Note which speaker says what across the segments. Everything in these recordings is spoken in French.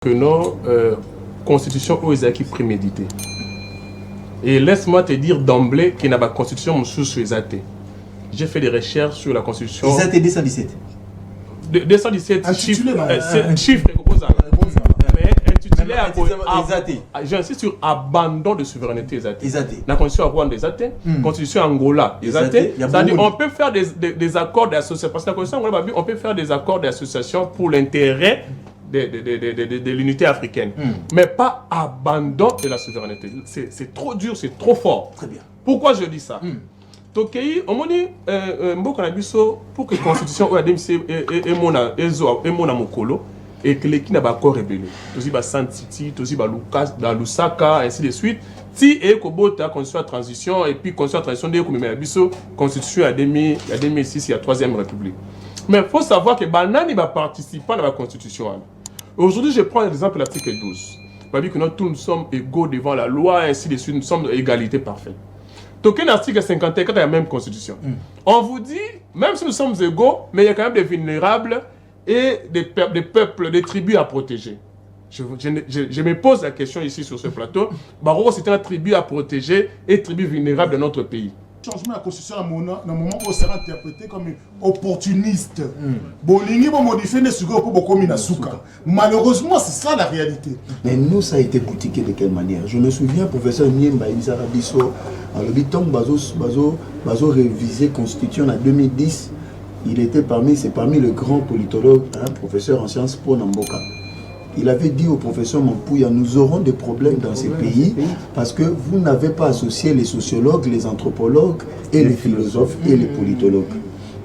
Speaker 1: que nos constitutions aux acquis prémédités. Et laisse-moi te dire d'emblée qu'il n'y a pas de constitution sous les athées. J'ai fait des recherches sur la constitution.
Speaker 2: Les athées 217.
Speaker 1: 217 chiffres, chiffres mais intitulé à, j'insiste sur abandon de souveraineté des athées. La constitution rwanda des athées, constitution Angola des athées. C'est-à-dire on peut faire des accords d'association. Parce que la constitution Angola, on peut faire des accords d'association pour l'intérêt de l'unité africaine. Mais pas abandon de la souveraineté. C'est trop dur, c'est trop fort.
Speaker 2: Très bien.
Speaker 1: Pourquoi je dis ça? Tokei, on dit pour que la constitution est mon mokolo et que l'équipe n'a pas encore rébellé. Aussi ba Santiti, aussi ba Lucas, da Lusaka, ainsi de suite. Si et Kobota constitution transition et puis constitution transition de comme biso constitution à 2006 il y a troisième république. Mais il faut savoir que Banani va participer à la constitution. Aujourd'hui, je prends l'exemple de l'article 12. On dit que nous sommes égaux devant la loi, ainsi de suite, nous sommes d'égalité parfaite. Donc, l'article 54 il y a la même constitution. On vous dit, même si nous sommes égaux, mais il y a quand même des vulnérables et des peuples, des tribus à protéger. Je me pose la question ici sur ce plateau. Barreau, c'est un tribu à protéger et tribu vulnérable de notre pays.
Speaker 3: Changement de la constitution à un moment où sera interprété comme opportuniste. Bolingi va modifier les sujets pour beaucoup minasuka. Malheureusement, c'est ça la réalité.
Speaker 2: Mais nous, ça a été boutiqué de quelle manière? Je me souviens, professeur Niemba Elisara Bisso, à l'habitant Bazo révisé constitution en 2010. Il était parmi le grand politologue, professeur en sciences Po Namboka. Il avait dit au professeur Mampouya, nous aurons des problèmes dans ces pays parce que vous n'avez pas associé les sociologues, les anthropologues et les philosophes et les politologues.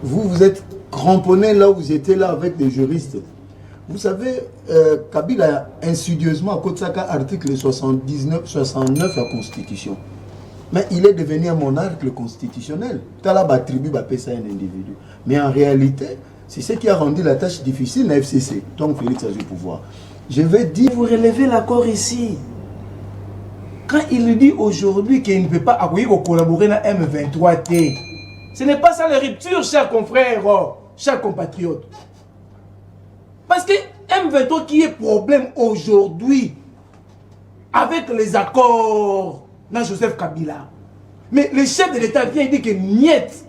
Speaker 2: Vous êtes cramponné là où vous étiez là avec des juristes. Vous savez, Kabila a insidieusement, à cause de ça, article 69 la Constitution. Mais il est devenu un monarque constitutionnel. Talab attribue à un individu. Mais en réalité, c'est ce qui a rendu la tâche difficile à FCC, tant que Félix a eu le pouvoir. Je vais dire...
Speaker 4: Vous relevez l'accord ici. Quand il dit aujourd'hui qu'il ne peut pas collaborer dans M23T, ce n'est pas ça la rupture, chers confrères, chers compatriotes. Parce que M23 qui est problème aujourd'hui avec les accords dans Joseph Kabila. Mais le chef de l'État vient et dit que niet,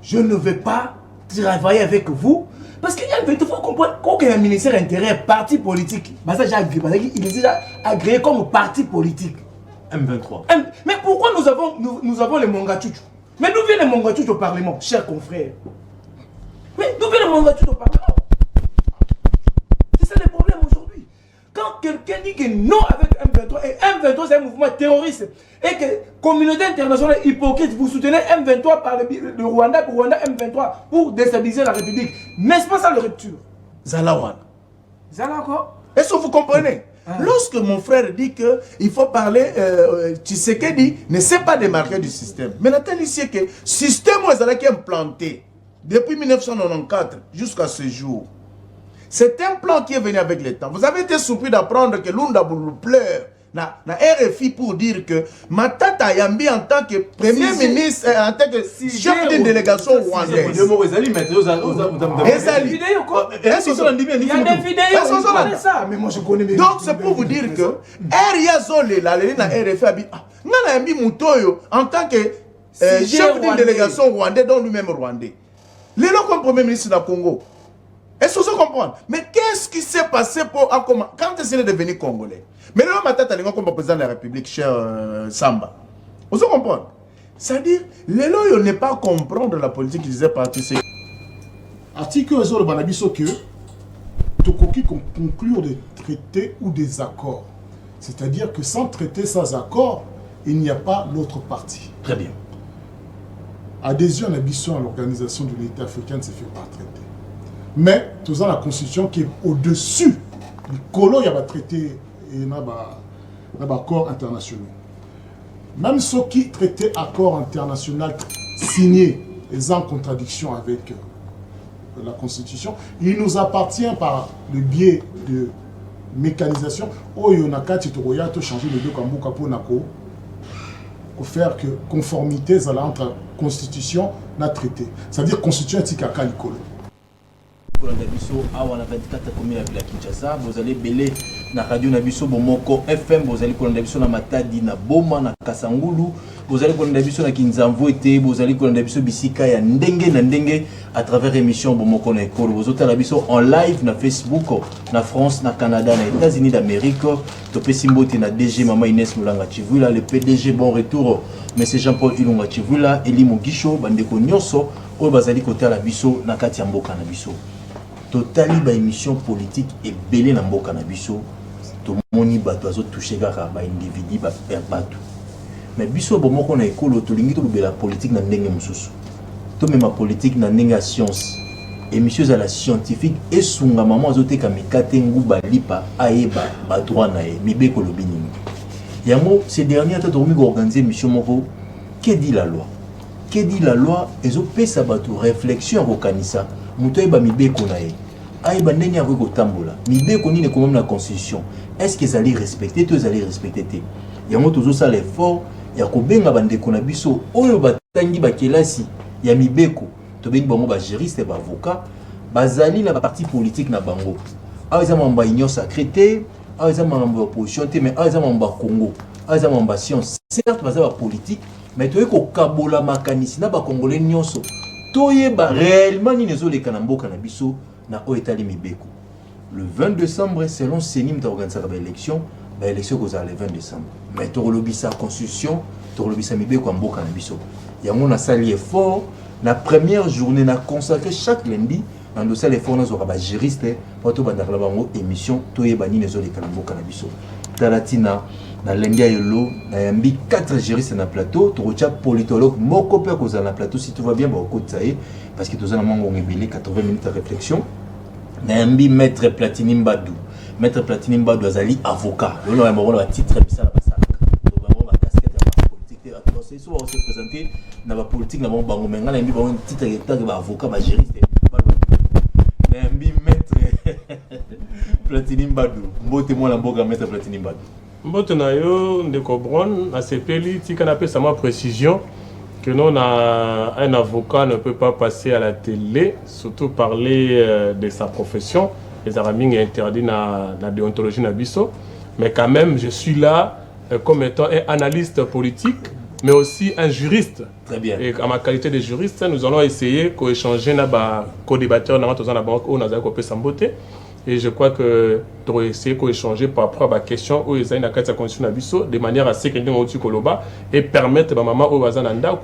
Speaker 4: je ne vais pas travailler avec vous. Parce qu'il faut comprendre qu'aucun ministère intérieur, parti politique, il est déjà agréé comme parti politique.
Speaker 2: M23.
Speaker 4: Mais pourquoi nous avons les Mongachouchou? Mais d'où viennent les Mongachouchou au Parlement, chers confrères? Mais d'où viennent les Mongachouchou au Parlement? C'est ça le problème aujourd'hui. Quand quelqu'un dit que non avec M23, et M23 c'est un mouvement terroriste, et que la communauté internationale hypocrite, vous soutenez M23 par le Rwanda, pour Rwanda M23 pour déstabiliser la République. N'est-ce pas ça la rupture?
Speaker 2: Zalawan.
Speaker 4: Zala quoi?
Speaker 2: Est-ce que vous comprenez? Lorsque mon frère dit qu'il faut parler, Tshisekedi ne sait pas démarquer du système. Mais la telle ici que le système qui est implanté depuis 1994 jusqu'à ce jour, c'est un plan qui est venu avec le temps. Vous avez été surpris d'apprendre que Lunda Boulou pleure na RFI pour dire que Matata Yambi en tant que premier ministre, en tant que chef d'une délégation rwandaise.
Speaker 4: Il y a des vidéos, ça, mais moi je connais.
Speaker 2: Donc c'est pour vous dire que RFI en tant que chef d'une délégation rwandaise, dont lui-même rwandais. Les gens comme premier ministre du Congo. Est-ce que vous comprenez? Mais qu'est-ce qui s'est passé quand est-ce qu'il est devenu congolais? Mais là, Matata Lingo comme président de la République, cher Samba. Vous comprenez? C'est-à-dire, les gens ne pas comprendre la politique qu'ils disaient parti.
Speaker 3: Article 0 de Banabiso que Tokoki conclure des traités ou des accords. C'est-à-dire que sans traité, sans accord, il n'y a pas l'autre partie.
Speaker 2: Très bien.
Speaker 3: Adhésion à l'organisation de l'État africaine se fait par traité. Mais, tout ça, la constitution qui est au-dessus du colon, il y a un traité et un accord international. Même ceux qui traitaient accord international signé est en contradiction avec la constitution, il nous appartient par le biais de mécanisation où il y a changer les deux pour faire que conformité entre constitution et traité. C'est-à-dire constitution et
Speaker 5: pour Nabiso awa na 24 commune la Kinshasa, vous allez belé na radio Nabiso Bomoko FM, vous allez pour Nabiso na Matadi na Boma na Kasangulu, vous allez pour Nabiso na Kinzamvo ete, vous allez pour Nabiso bisika ya ndenge na ndenge à travers émission Bomoko na Ekolo. Vous allez Nabiso en live na Facebook na France, na Canada, na États-Unis d'Amérique. Topé Simbote na DG Mama Inès Moulanga Chivula, le PDG bon retour Monsieur Jean-Paul Ilunga Chivula, Eli Mugisho, bandeko nyonso oyo bazali côté à la biso na kati ya mboka na biso. Totali ba émission politique et belé na mboka na biso. To moni bato azo toucher kaka ba individu ba bato. Mais biso bomoko na Ekolo tolingi to bela politique na ndenge mususu. To mema politique na ndenge ya science. Émission à la scientifique et sunga maman azote kamikate nguba lipa aeba ba droit na e mibeko lobini. Yango ces derniers temps tomi organiser mission moko que dit la loi? Que dit la loi? Ezo pesa bato réflexion ko kanisa. Muto eba mibeko na e. Aeba ndenge ko kotambola. Mibeko ni ne comme la constitution. Est-ce qu'ils allaient respecter? Tous allaient respecter te. Yango tozo ça l'effort ya ko benga bandeko na biso oyo batangi ba kelasi ya mibeko. To bengi bango ba juriste ba avocat bazali na parti politique na bango. Awa eza mamba union sacrée, awa eza mamba opposition te, mais awa eza mamba Congo, awa eza mamba science. Certes bazali ba politique, mais to eko kabola makanisi na ba congolais nyonso. Toyeba réellement ni nezoleka na mboka na biso na o etali mibeko. Le 20 décembre selon Senim ta organiser ba élection, ba élection ko za le 20 décembre. Mais to lobisa constitution, to lobisa mibeko mboka na biso. Yango na sali effort la première journée na consacré chaque lundi dans le dossier les fonds nos ba juriste pour to bandar la bango émission toyeba ni nezoleka na mboka na biso. Talatina na lundi yolo na yambi 4 juristes na plateau, to rocha politologue moko pe ko za na plateau si tout va bien ba ko tsaye parce que to za na mango ngebele 80 minutes de réflexion. Na yambi maître Platini Mbadou. Maître Platini Mbadou azali avocat. Lolo ya moko na titre bisala basala. To bango ba casquette ya politique à to se présenter na ba politique na bango menga na yambi ba titre ya ba avocat ba juriste. Na yambi maître Platini Mbadou. Mbote mo la mboka maître Platini Mbadou.
Speaker 1: Mbote na yo ndeko Bron a CPLI tika na pe sama précision que non un avocat ne peut pas passer à la télé, surtout parler de sa profession. Les araming est interdit dans la déontologie nabiso, mais quand même je suis là comme étant un analyste politique, mais aussi un juriste.
Speaker 5: Très bien.
Speaker 1: Et à ma qualité de juriste, nous allons essayer d'échanger na ba co-débatteur na la banque ou na za kopé samboté. Et je crois que tu aurais essayé d'échanger par rapport à la question où ils ont une carte de constitution nabiso de manière à ce que nous avons et permettre à maman au bazananda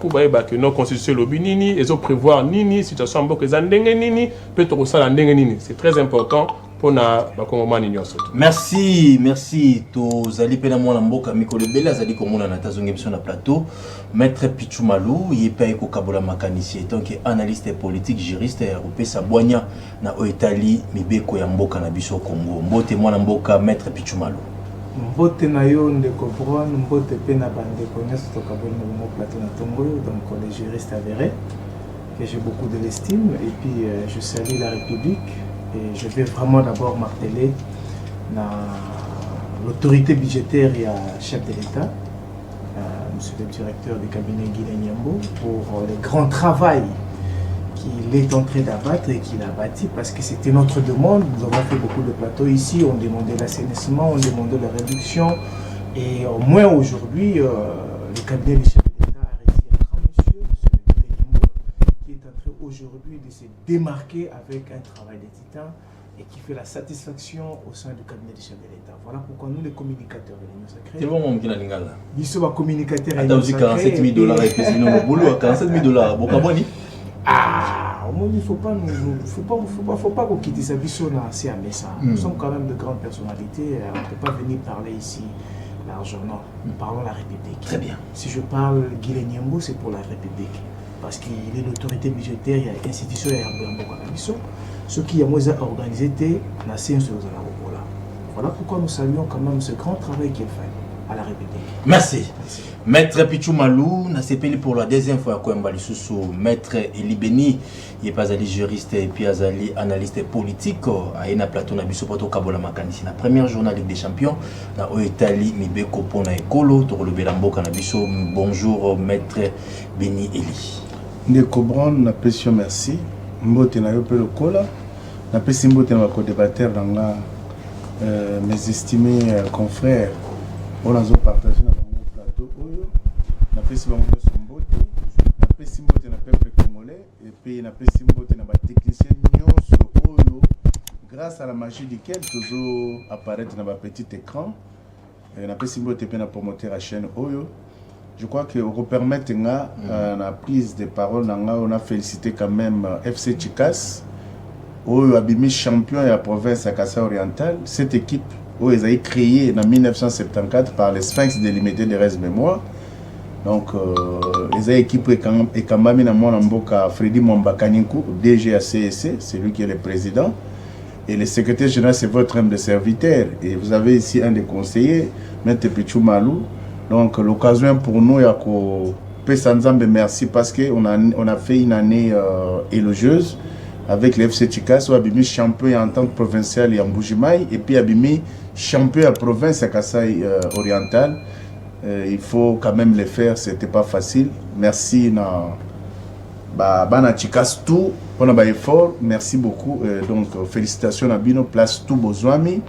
Speaker 1: que nos constitutions lobby nini et ont prévoir nini situation en bok zandenge nini peut-être aussi la ndenge nini. C'est très important pour na bakongoma nini osoto.
Speaker 5: Merci, merci. To zali pena mwana mboka mikolo bela zali komona na tazonge biso na plateau. Maître Pichumalu, yepe ko kabola makanisi étant que analyste politique, juriste européen Saboigna na Oetali mibeko ya mboka na biso Congo. Mbote mwana mboka Maître Pichumalu.
Speaker 4: Mbote na yo ndeko Bron, mbote pe na bandeko nyoso to kabola na plateau na Tongo, donc les juristes avérés que j'ai beaucoup de l'estime et puis je salue la République. Et je vais vraiment d'abord marteler l'autorité budgétaire et le chef de l'État, monsieur le directeur du cabinet Guilain Nyambo, pour le grand travail qu'il est en train d'abattre et qu'il a bâti, parce que c'était notre demande. Nous avons fait beaucoup de plateaux ici, on demandait l'assainissement, on demandait la réduction, et au moins aujourd'hui, le cabinet du chef de l'État a réussi un grand monsieur, monsieur Guilain Nyambo, qui est en train aujourd'hui de se démarquer avec un travail de titan et qui fait la satisfaction au sein du cabinet du chef de l'État. Voilà pourquoi nous, les communicateurs de l'Union sacrée,
Speaker 5: C'est bon, qui n'a l'ingala.
Speaker 4: Nous sommes communicateurs
Speaker 5: de l'Union sacrée. 47 000 $, et puis sinon, boulot à 47 000 $. Bokaboni.
Speaker 4: Ah, au moins, il ne faut pas qu'on quitte sa vision à ça. Nous sommes quand même de grandes personnalités. On ne peut pas venir parler ici l'argent. Non, nous parlons de la République.
Speaker 5: Très bien.
Speaker 4: Si je parle Guilain Nyambo, c'est pour la République. Parce qu'il est l'autorité budgétaire, il y a l'institution, il y a un ce qui a organisé la séance de la. Voilà pourquoi nous saluons quand même ce grand travail qu'il fait à la République.
Speaker 5: Merci. Maître Pichumalu, n'a CPLI pour la deuxième fois à Mbali Soussou. Maître Elibeni, il n'est pas allé juriste et puis allé analyste politique. À Ena Plateau, na biso poto kabola makanisi. La première journée Ligue des Champions, na Oetali Mibeko Pona Ekolo, Toro le Belambo Kanabiso. Bonjour, Maître Beni Eli.
Speaker 3: Ndeko Bron, na pression merci. Mbote na yo pe lokola.
Speaker 6: na pesi mbote na co-débatteur nanga mes estimés confrères on a partagé na bango plateau oyo na pesi bango mbote na pesi mbote na peuple congolais et puis na pesi mbote na ba technicien nyonso oyo grâce à la magie duquel toujours apparaître dans un petit écran na pesi mbote pe na promoteur à chaîne oyo. Je crois que vous permettez la prise de parole, on a félicité quand même FC Chikas, où a mis champion de la province à Kassa Oriental. Cette équipe, où ils ont créé en 1974 par les Sphinx délimité de Reste Mémoire. Donc, ils ont équipé quand même Freddy Mwambakanikou, DG à CSC, c'est lui qui est le président. Et le secrétaire général, c'est votre homme de serviteur. Et vous avez ici un des conseillers, M. Pichou Malou. Donc l'occasion pour nous est merci parce qu'on a fait une année élogieuse avec le FC Chikas où Abimi champion en tant que provincial en Bougimaï et puis Abimi champion à province à Kasaï oriental. Il faut quand même le faire, c'était pas facile. Merci na Chikas tout pour notre effort, merci beaucoup. Donc félicitations à Bino, place tout Bozwami.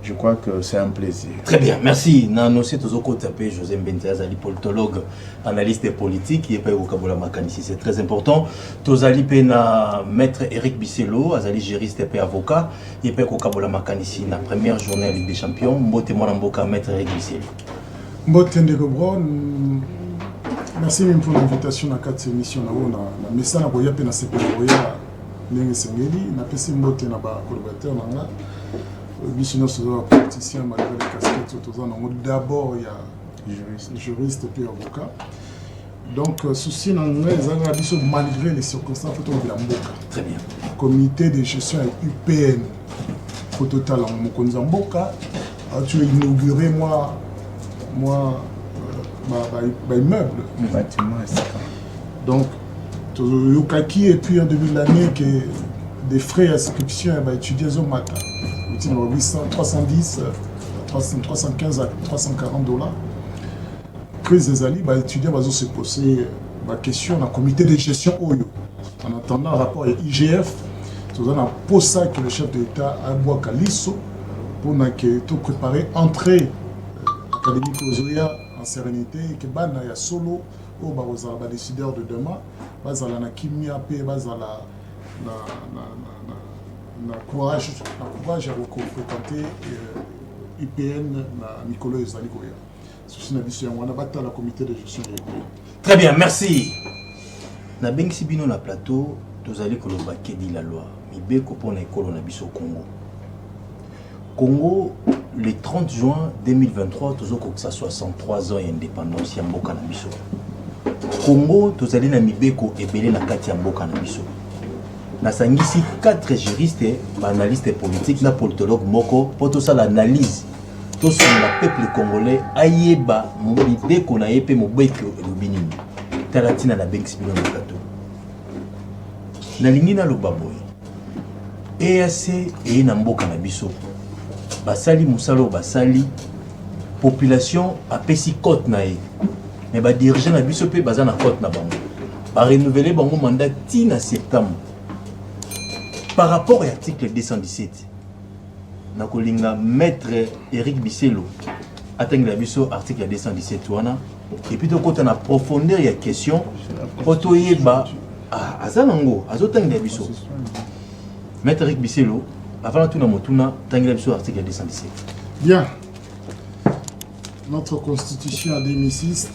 Speaker 6: Je crois que c'est un plaisir.
Speaker 5: Très bien, merci. Nous sommes tapé José Mbentazali, politologue, analyste politique, qui est pas au Kabola Makanisi, c'est très important. Tozali pena maître Eric Bisselo, azali juriste et avocat, il est pas au Kabola Makanisi, la première journée à Ligue des Champions. Mbote Mwanamboka, maître Eric Bisselo.
Speaker 3: Mbote Ndegobro, merci même pour l'invitation à cette émission. Na message na boya pena seperoya ndenge sengeli, na pesi mbote na ba collaborateur nanga. Nous sommes politiciens malgré les casquettes. D'abord, il y a juriste et avocat. Donc, souci malgré les circonstances,
Speaker 5: très bien.
Speaker 3: Comité de gestion UPN, au total, tu as inauguré immeuble. Donc, Yokaki, et puis en début de l'année, des frais d'inscription étudiés au matin. 310, 315 à 340 $. Crise des alliés, étudiants vont se poser la question dans le comité de gestion OYO. En attendant le rapport IGF, nous avons posé que le chef de l'État a bois Kalisso pour tout préparer entrée académique aux en sérénité et que ban ya solo au les décideurs de demain, bazala na kimia pe bazala na courage à fréquenter IPN na Nicolas Zalikoya. C'est la comité de gestion.
Speaker 5: Très bien, merci. Na bengsi bino na plateau, tozali koloba kedi la loi. Mibeko pona ekolo na biso Congo. Congo, le 30 juin 2023, tozoko que ça 63 ans d'indépendance ya mboka na biso. Congo, tozali na mibeko ebele na kati ya mboka na biso. Nasangisi 4 juristes, analystes politiques, na politologue moko, pour tout ça l'analyse. Tout ça le peuple congolais ayeba mibeko na yepe mobeko lobinini. Talatina na benksi bino na plateau. Na lingina lo baboy. EAC et na mboka na biso. Basali musalo basali population a pesi cote na ye. Mais ba dirigeant na biso pe baza na cote na bango. Ba renouveler bango mandat ti na septembre. Par rapport à l'article 217, nakolinga maître Eric Bisselo atteint la biso article 217 et puis quand on a profondeur il y a question poto yeba azanango azotanga la biso maître Eric Bisselo avant tout na motuna tanga la biso article 217.
Speaker 3: Bien. Notre constitution en 2006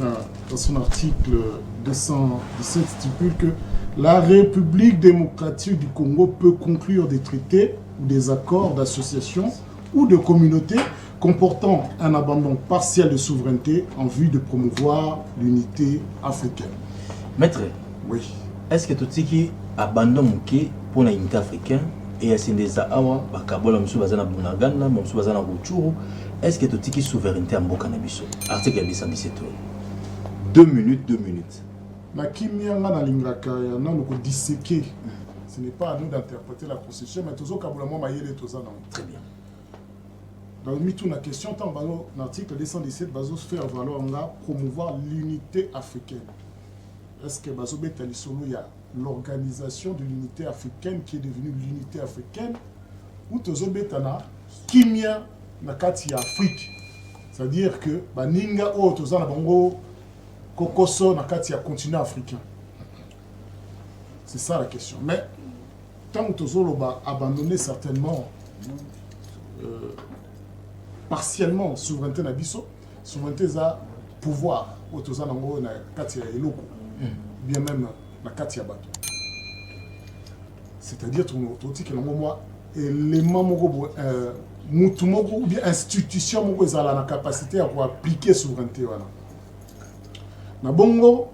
Speaker 3: dans son article 217 stipule que la République démocratique du Congo peut conclure des traités ou des accords d'association ou de communauté comportant un abandon partiel de souveraineté en vue de promouvoir l'unité africaine.
Speaker 5: Maître,
Speaker 3: oui.
Speaker 5: Est-ce que tout ce qui abandonne pour l'unité africaine et est-ce que tout ce qui souveraineté en Bokanabiso? Article 217. 2 minutes, 2 minutes.
Speaker 3: Ce n'est pas à nous d'interpréter la constitution, mais toujours très bien. Dans la question, l'article 217 va faire valoir promouvoir l'unité africaine. Est-ce que Bazo Betali Solo, il y a l'organisation de l'unité africaine qui est devenue l'unité africaine, où tozobetana kimia na kati ya Afrique. C'est-à-dire que baninga o tozana bango kokoso na kati ya continent africain. C'est ça la question. Mais tant que tozolo ba abandonné certainement partiellement souveraineté na biso, souveraineté za pouvoir o tozana ngo na kati ya eloko. Bien même la kati ya bato. C'est-à-dire tout que moi élément moko mutu moko ou bien institution moko ezala na capacité à appliquer souveraineté wana. Na bongo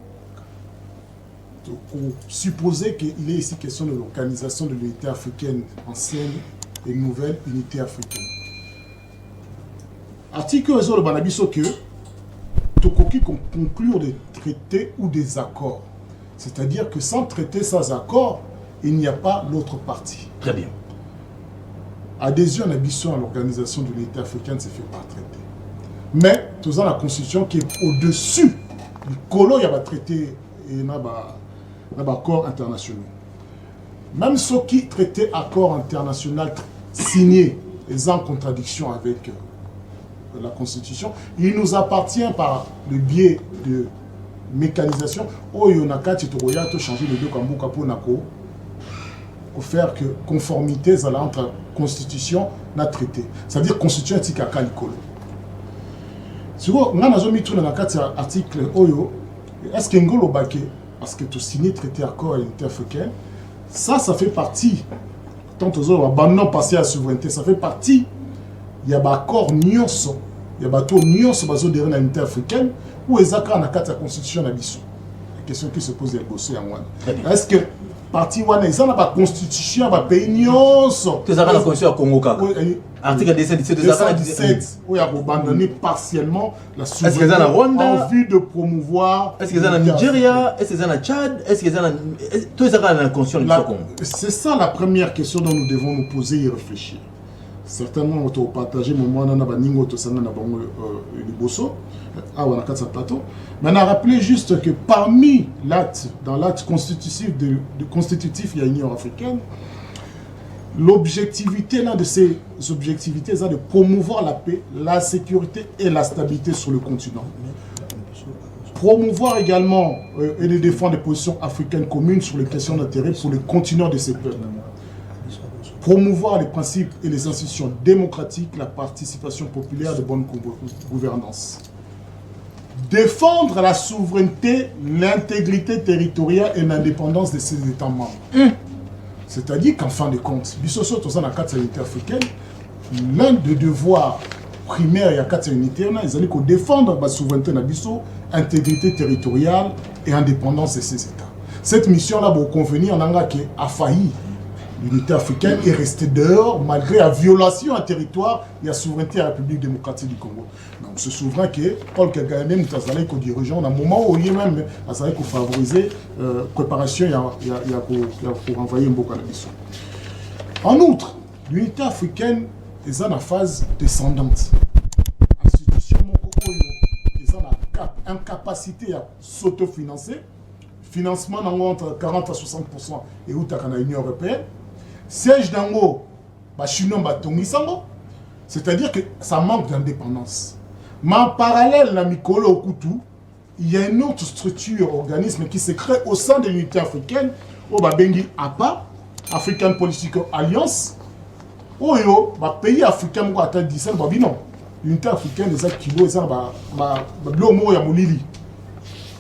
Speaker 3: supposer qu'il est ici question de l'organisation de l'unité africaine ancienne et nouvelle unité africaine. Article le banabiso que tokoki conclure des traités ou des accords. C'est-à-dire que sans traité, sans accord, il n'y a pas l'autre partie.
Speaker 5: Très bien.
Speaker 3: Adhésion à l'organisation de l'unité africaine, c'est fait par traité. Mais, tout ça, la constitution qui est au-dessus du colon, il y a un traité et un accord international. Même ceux qui traitaient accord international signé est en contradiction avec la constitution, il nous appartient par le biais de mécanisation où il y a changer les deux pour faire que conformité entre constitution et traité. C'est-à-dire constitution est à Kalikolo. Si vous avez mis tout dans l'article Oyo, est-ce que Ngolo Baké, parce que tu signé traité accord à l'unité africaine, ça fait partie, tant que vous avez abandonné passer à la souveraineté, ça fait partie, il y a un accord nyonso. Il y a des nuances dans l'unité africaine où ils ont la constitution de la question qui se pose est-ce que parti wana ils ont la constitution de pays nuances
Speaker 5: tu as la constitution à Congo article
Speaker 3: 217 où il a abandonné partiellement la souveraineté en vue de promouvoir.
Speaker 5: Est-ce qu'ils ont la Nigeria, est-ce qu'ils ont la Tchad, est-ce qu'ils ont la constitution du Congo?
Speaker 3: C'est ça la première question dont nous devons nous poser et réfléchir. Certainement, on va partager mon mois dans le bosso, plateau. Mais on a rappelé juste que parmi dans l'acte constitutif il y a l'Union africaine, l'objectivité de ces objectivités, c'est de promouvoir la paix, la sécurité et la stabilité sur le continent. Promouvoir également et de défendre des positions africaines communes sur les questions d'intérêt pour le continent de ces peuples. Promouvoir les principes et les institutions démocratiques, la participation populaire de bonne gouvernance. Défendre la souveraineté, l'intégrité territoriale et l'indépendance de ses États membres. C'est-à-dire qu'en fin de compte, bisoso dans la carte unité africaine, l'un des devoirs primaires et la carte unité, ils allaient défendre la souveraineté, l'intégrité territoriale et l'indépendance de ses États. Cette mission-là, pour convenir, a failli. L'unité africaine est restée dehors malgré la violation à territoire et la souveraineté à la République démocratique du Congo. Donc, on se souvient que Paul Kagame, nous avons dirigeant, à un moment où il y a même favoriser la préparation pour envoyer un beau cannabis. En outre, l'unité africaine est en phase descendante. L'institution est en incapacité à s'autofinancer. Financement entre 40 à 60% et où tu as l'Union européenne. Siège d'ango, c'est-à-dire que ça manque d'indépendance. Mais en parallèle, dans Mikolo Okutu, il y a une autre structure, organisme qui se crée au sein de l'unité africaine, au Babengi APA, African Political Alliance, où il y a un pays africain qui a atteint 17 non. L'unité africaine des kilos, c'est l'homo ya molili.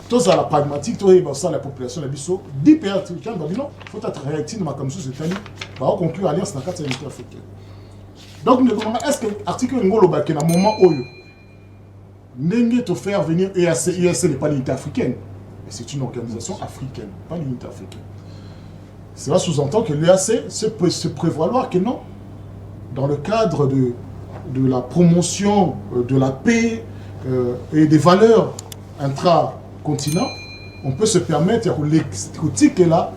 Speaker 3: Tous à la pragmatique, tous la population de Bissau, 10 pays africains, il faut être réactif dans ma c'est-à-dire, on conclut l'alliance dans la carte de l'unité africaine. Donc, nous demandons, est-ce que l'article Ngolo Baké, dans le moment où il te faire venir EAC, EAC n'est pas l'unité africaine, mais c'est une organisation africaine, pas l'unité africaine. Cela sous-entend que l'EAC se prévaloir que non, dans le cadre de la promotion de la paix et des valeurs intra-continent, on peut se permettre que là,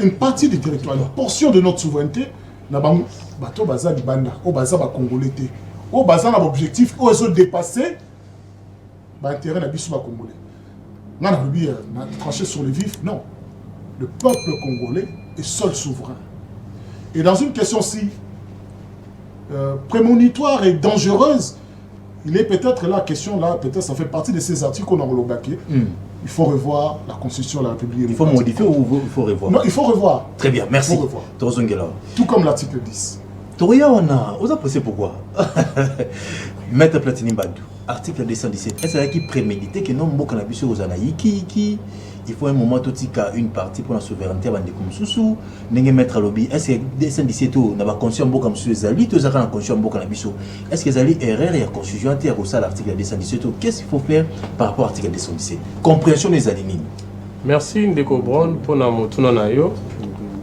Speaker 3: une partie du territoire, une portion de notre souveraineté, bateau baza libanda, au baza ba congolais, au baza na objectif, au ont dépassé, l'intérêt na biso ba congolais. On a tranché sur le vif, non. le peuple congolais est seul souverain. Et dans une question si prémonitoire et dangereuse, il est peut-être la question là, peut-être ça fait partie de ces articles qu'on a relobaqués. Il faut revoir la Constitution de la République.
Speaker 5: Il faut modifier ou il faut revoir?
Speaker 3: Non, il faut revoir.
Speaker 5: Très bien, merci.
Speaker 3: Il faut revoir.
Speaker 5: Tout
Speaker 3: comme l'article 10.
Speaker 5: Toria, on a pensé pourquoi? Maître Platini Badou, article 217. Est-ce qu'il prémédité que non, beaucoup de gens aux anaïs qui il faut un moment tout une partie pour la souveraineté avant de comme sous n'est mettre lobby. Est-ce que 217 n'a pas conscient beaucoup comme sous les alliés, tous ont conscient beaucoup comme biso. Est-ce que les alliés erreur et la constitution à ça l'article 217? Qu'est-ce qu'il faut faire par rapport à l'article 217? Compréhension des alliés.
Speaker 1: Merci Ndeko Brown pour notre nayo.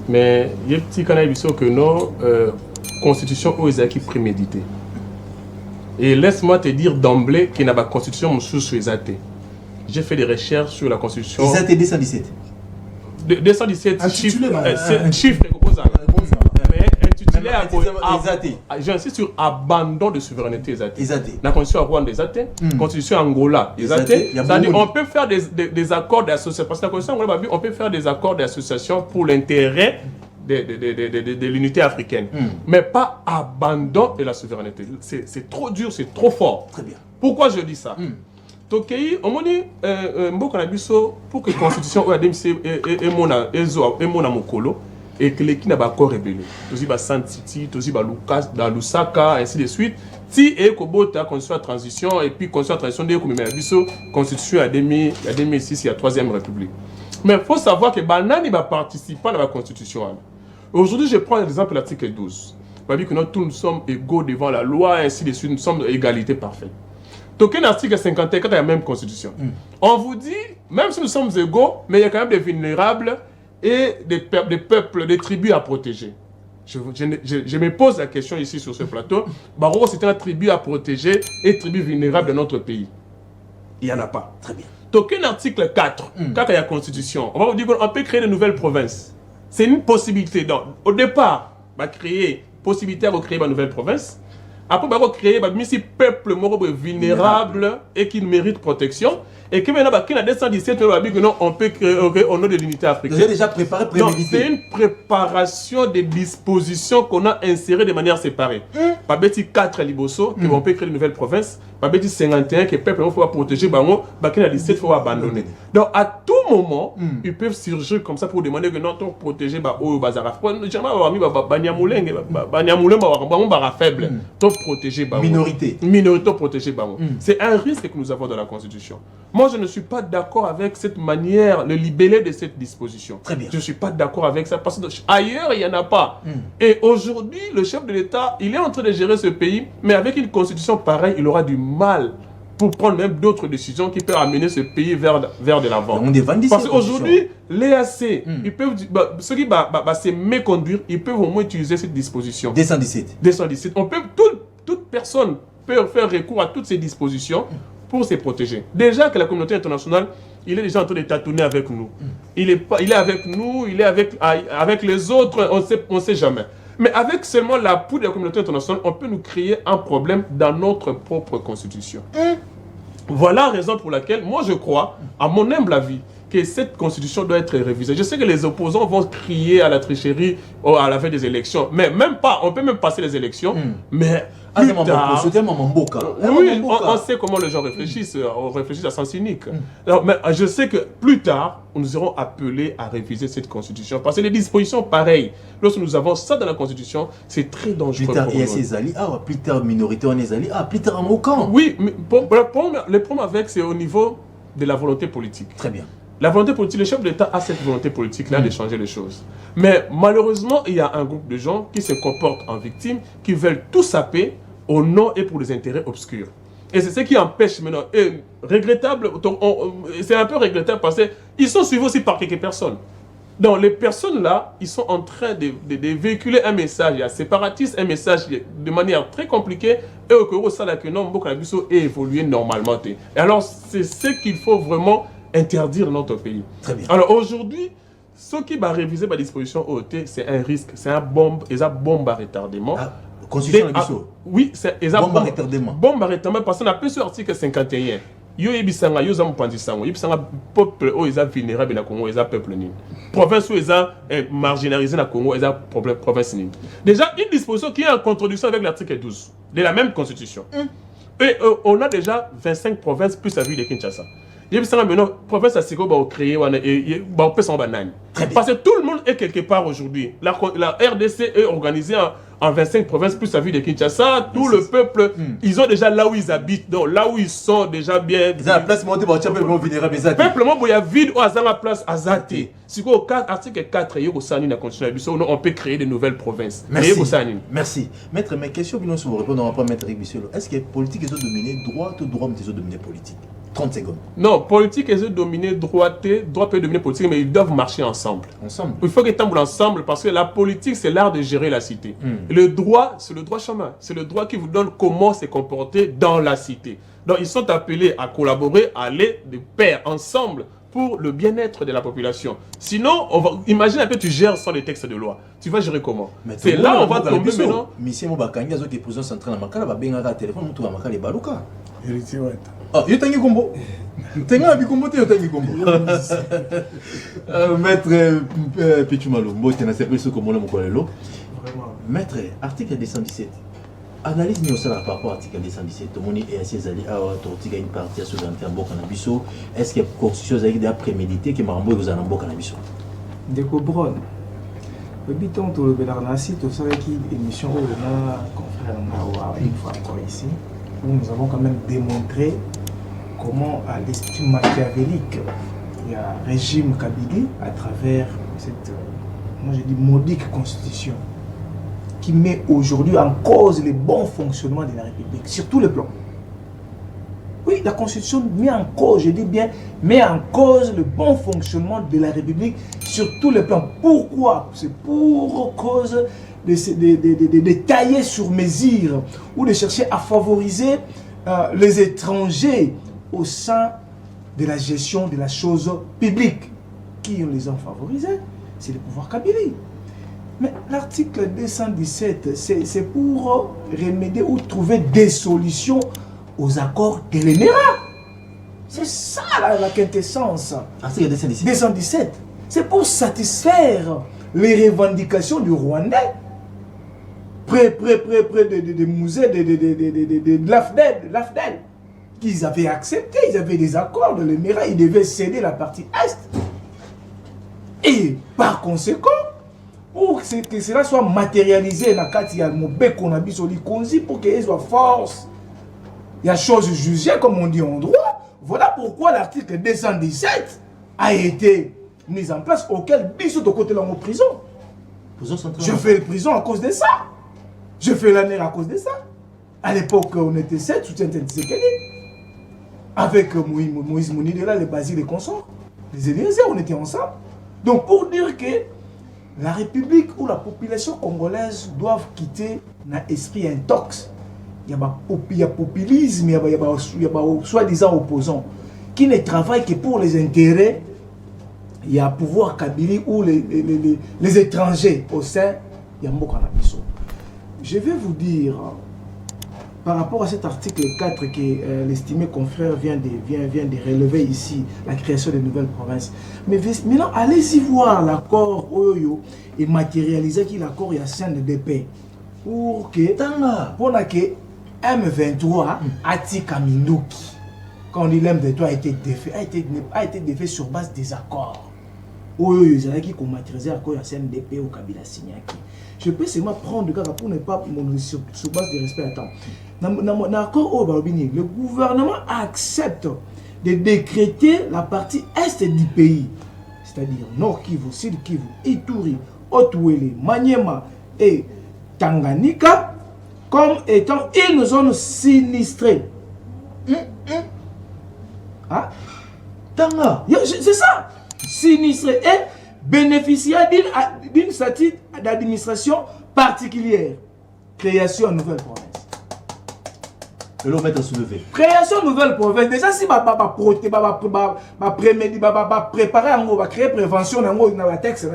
Speaker 1: Mais il y a petit canal biso que nos constitution aux acquis prémédité. Et laisse-moi te dire d'emblée qu'il n'y a pas de constitution sous les athées. J'ai fait des recherches sur la constitution.
Speaker 5: Les athées 217.
Speaker 1: 217 chiffres, chiffre mais intitulé à j'insiste sur abandon de souveraineté des athées. La constitution à Rwanda des athées, constitution Angola des athées. C'est-à-dire on peut faire des accords d'association. Parce que la constitution Angola, on peut faire des accords d'association pour l'intérêt de l'unité africaine. Mais pas abandon de la souveraineté. C'est trop dur, c'est trop fort.
Speaker 5: Très bien.
Speaker 1: Pourquoi je dis ça? Tokei, on dit pour que la constitution est mon mokolo et que l'équipe n'a pas encore rébellé. Aussi San Titi, aussi Lucas, dans Lusaka, ainsi de suite. Si et Kobota constitution de transition et puis constitution de transition de la constitution à 2006, il y a 3e République. Mais il faut savoir que Banani va participer à la constitution. Aujourd'hui, je prends l'exemple de l'article 12. On dit que nous tous nous sommes égaux devant la loi, ainsi de suite, nous sommes d'égalité parfaite. Donc, l'article 51, il y a la même constitution. On vous dit, même si nous sommes égaux, mais il y a quand même des vulnérables et des peuples, des tribus à protéger. Je me pose la question ici sur ce plateau. Barreau, c'est un tribu à protéger et tribu vulnérable de notre pays. Il n'y en a pas.
Speaker 5: Très bien.
Speaker 1: Donc, l'article 4, quand il y a la constitution, on va vous dire qu'on peut créer de nouvelles provinces. C'est une possibilité. Donc, au départ, on va créer possibilité de créer une nouvelle province. Après, on va créer un peuple vulnérable et qui mérite protection. Et que maintenant, qui a 217, on peut créer au nom de l'unité africaine.
Speaker 5: Vous avez déjà préparé, prémédité.
Speaker 1: C'est une préparation des dispositions qu'on a insérées de manière séparée. Pas bêti 4 liboso, qui vont créer une nouvelle province. Pas bêti 51, que le peuple faut protéger, qui a 17, il faut abandonner. Donc, à tout moment, ils peuvent surgir comme ça pour demander que non, protéger au bazar. Faible. Protéger
Speaker 5: minorité.
Speaker 1: Minorité protéger. C'est un risque que nous avons dans la Constitution. Moi, je ne suis pas d'accord avec cette manière, le libellé de cette disposition.
Speaker 5: Très bien.
Speaker 1: Je ne suis pas d'accord avec ça parce qu'ailleurs, il n'y en a pas. Et aujourd'hui, le chef de l'État, il est en train de gérer ce pays, mais avec une constitution pareille, il aura du mal pour prendre même d'autres décisions qui peuvent amener ce pays vers de l'avant. Parce qu'aujourd'hui, l'EAC, ils peuvent, ceux qui vont se méconduire, ils peuvent au moins utiliser cette disposition. 217. On peut, toute personne peut faire recours à toutes ces dispositions pour se protéger. Déjà que la communauté internationale, il est déjà en train de tâtonner avec nous. Il est avec nous, il est avec les autres, on ne sait jamais. Mais avec seulement l'appui de la communauté internationale, on peut nous créer un problème dans notre propre constitution. Voilà la raison pour laquelle, moi je crois, à mon humble avis, que cette constitution doit être révisée. Je sais que les opposants vont crier à la tricherie à la fin des élections, mais même pas, on peut même passer les élections, mais plus tard, oui, on sait comment les gens réfléchissent, on réfléchit à sens cynique. Alors, mais je sais que plus tard, nous serons appelés à réviser cette constitution, parce que les dispositions pareilles, lorsque nous avons ça dans la constitution, c'est très dangereux.
Speaker 5: Plus tard, il y a ces alliés, plus tard, minorité, on est alliés, plus tard, en aucun.
Speaker 1: Oui, mais le problème avec, c'est au niveau de la volonté politique.
Speaker 5: Très bien.
Speaker 1: La volonté politique, le chef de l'État a cette volonté politique-là de changer les choses. Mais malheureusement, il y a un groupe de gens qui se comportent en victimes, qui veulent tout saper au nom et pour des intérêts obscurs. Et c'est ce qui empêche maintenant. Et regrettable, c'est un peu regrettable parce qu'ils sont suivis aussi par quelques personnes. Donc les personnes là, ils sont en train de véhiculer un message séparatiste, un message de manière très compliquée, et au cas où ça là que non, Mbokanabiso est évolué normalement. Et alors c'est ce qu'il faut vraiment interdire dans notre pays.
Speaker 5: Très bien.
Speaker 1: Alors aujourd'hui, ce qui va réviser ma disposition OT, c'est un risque, c'est un bombe à retardement.
Speaker 5: Constitution de Bissau.
Speaker 1: Oui, c'est
Speaker 5: bombe à retardement.
Speaker 1: Bombe à retardement parce qu'on a plus sur l'article 51. yo yebisanga yo za mopanzi sango yebisanga peuple o eza vulnérable na Congo eza peuple nini province o eza marginalisé na Congo eza province nini déjà une disposition qui est en contradiction avec l'article 12 de la même constitution et on a déjà 25 provinces plus la ville de Kinshasa yebisanga maintenant province à Siko ba créer wana et ba pesa banani parce que tout le monde est quelque part aujourd'hui la RDC est organisée en 25 provinces plus la ville de Kinshasa, tout le peuple, ils ont déjà là où ils habitent, donc là où ils sont déjà bien.
Speaker 5: Ils ont la place montée pour le peuple vulnérable.
Speaker 1: Peuple, il y a vide où ils ont la place à Zate. Si au article 4, on peut créer de nouvelles provinces.
Speaker 5: Merci. Maître, mes questions, si vous répondez, on va pas mettre Ribissolo. Est-ce que politique est dominée droite ou droit est dominée politique? 30 secondes.
Speaker 1: Non, politique est dominée droite peut dominer politique, mais ils doivent marcher ensemble. Il faut qu'ils tombent ensemble parce que la politique, c'est l'art de gérer la cité. Le droit, c'est le droit chemin. C'est le droit qui vous donne comment se comporter dans la cité. Donc, ils sont appelés à collaborer, à aller de pair, ensemble, pour le bien-être de la population. Sinon, imagine un peu, tu gères sans les textes de loi. Tu vas gérer comment? C'est là on va tomber maintenant.
Speaker 5: Monsieur Mobakangi, qui est président central, il va faire un téléphone, il va faire un balouka.
Speaker 6: Héritier, ouais.
Speaker 5: Ah, il y a un combo. Maître Pichumalo, Maître, article 217. Analyse nous ça par rapport à l'article 217. Tout le monde est assez allé à une partie sur l'intérieur de Canabiso. Est-ce qu'il y a quelque chose avec des prémédités que Marambo vous a en Canabiso?
Speaker 4: De Cobron. Le biton tout le Bélarnassi, tout ça qui émission où on a confrère une fois encore ici, où nous avons quand même démontré comment à l'esprit machiavélique il y a un régime Kabili à travers cette, moi je dis modique constitution qui met aujourd'hui en cause le bon fonctionnement de la République sur tous les plans. Oui, la constitution met en cause, je dis bien, met en cause le bon fonctionnement de la République sur tous les plans. Pourquoi? C'est pour cause de tailler sur mesure ou de chercher à favoriser les étrangers au sein de la gestion de la chose publique. Qui les ont favorisés? C'est le pouvoir Kabili. Mais l'article 217, c'est pour remédier ou trouver des solutions aux accords de l'ENERA. C'est ça la quintessence.
Speaker 5: Article
Speaker 4: 217. C'est pour satisfaire les revendications du Rwandais. Près de musées de l'AFDEL. Qu'ils avaient accepté, ils avaient des accords de l'ENERA, ils devaient céder la partie Est. Et par conséquent, pour que cela soit matérialisé dans pour qu'il soit force, il y a chose jugée, comme on dit en droit. Voilà pourquoi l'article 217 a été mis en place, auquel Bissot de côté de la prison. Je fais prison à cause de ça. Je fais l'année à cause de ça. À l'époque, on était 7 soutien Tshisekedi. Avec Moïse Mounidela, les Basile et consorts. Les Eliezer, on était ensemble. Donc pour dire que la République ou la population congolaise doivent quitter l'esprit intox. Il y a populisme, il y a soi-disant opposants qui ne travaillent que pour les intérêts. Il y a pouvoir Kabili ou les étrangers au sein de Mokanabiso. Je vais vous dire, par rapport à cet article 4 que l'estimé confrère vient de relever ici, la création de nouvelles provinces. Mais maintenant, allez-y voir l'accord Oyo et matérialiser qui l'accord il y a scène de paix. Pour que M23 Atika Minduki, quand on dit l'M23 a été défait sur base des accords. Oyo Yozaki qui matérialisé l'accord il y a scène de paix au Kabila Signaki. Je peux seulement prendre le cas pour ne pas sur base de respect à temps. Le gouvernement accepte de décréter la partie est du pays, c'est-à-dire Nord Kivu, Sud Kivu, Ituri, Haut-Ouélé, Maniema et Tanganyika, comme étant une zone sinistrée. Ah? Tanga, c'est ça, sinistrée et bénéficiaire d'une statut d'administration particulière. Création de nouvelle province.
Speaker 5: Et l'on met à soulever.
Speaker 4: Création de nouvelle province. Déjà, si préparer, créer prévention dans le texte,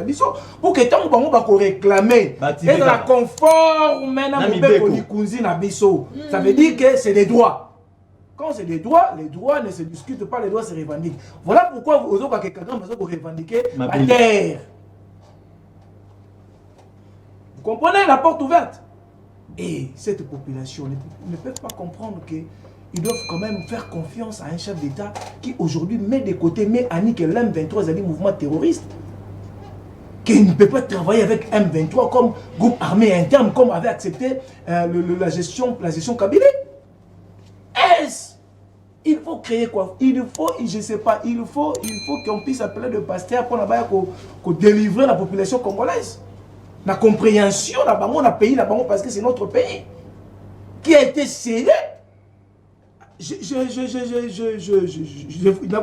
Speaker 4: pour que tant qu'on réclamer, être la conforme, ça veut dire que c'est des droits. Quand c'est des droits, les droits ne se discutent pas, les droits se revendiquent. Voilà pourquoi vous avez quelqu'un qui revendiquer la terre. Vous comprenez la porte ouverte? Et cette population ne peut pas comprendre qu'ils doivent quand même faire confiance à un chef d'État qui aujourd'hui met de côté, met à que l'M23 est un mouvement terroriste. Qu'il ne peut pas travailler avec M23 comme groupe armé interne, comme avait accepté la gestion Kabila. Est-ce il faut créer quoi? Il faut, je ne sais pas, il faut qu'on puisse appeler le pasteur pour délivrer la population congolaise. La compréhension, la pays, parce que c'est notre pays qui a été scellé.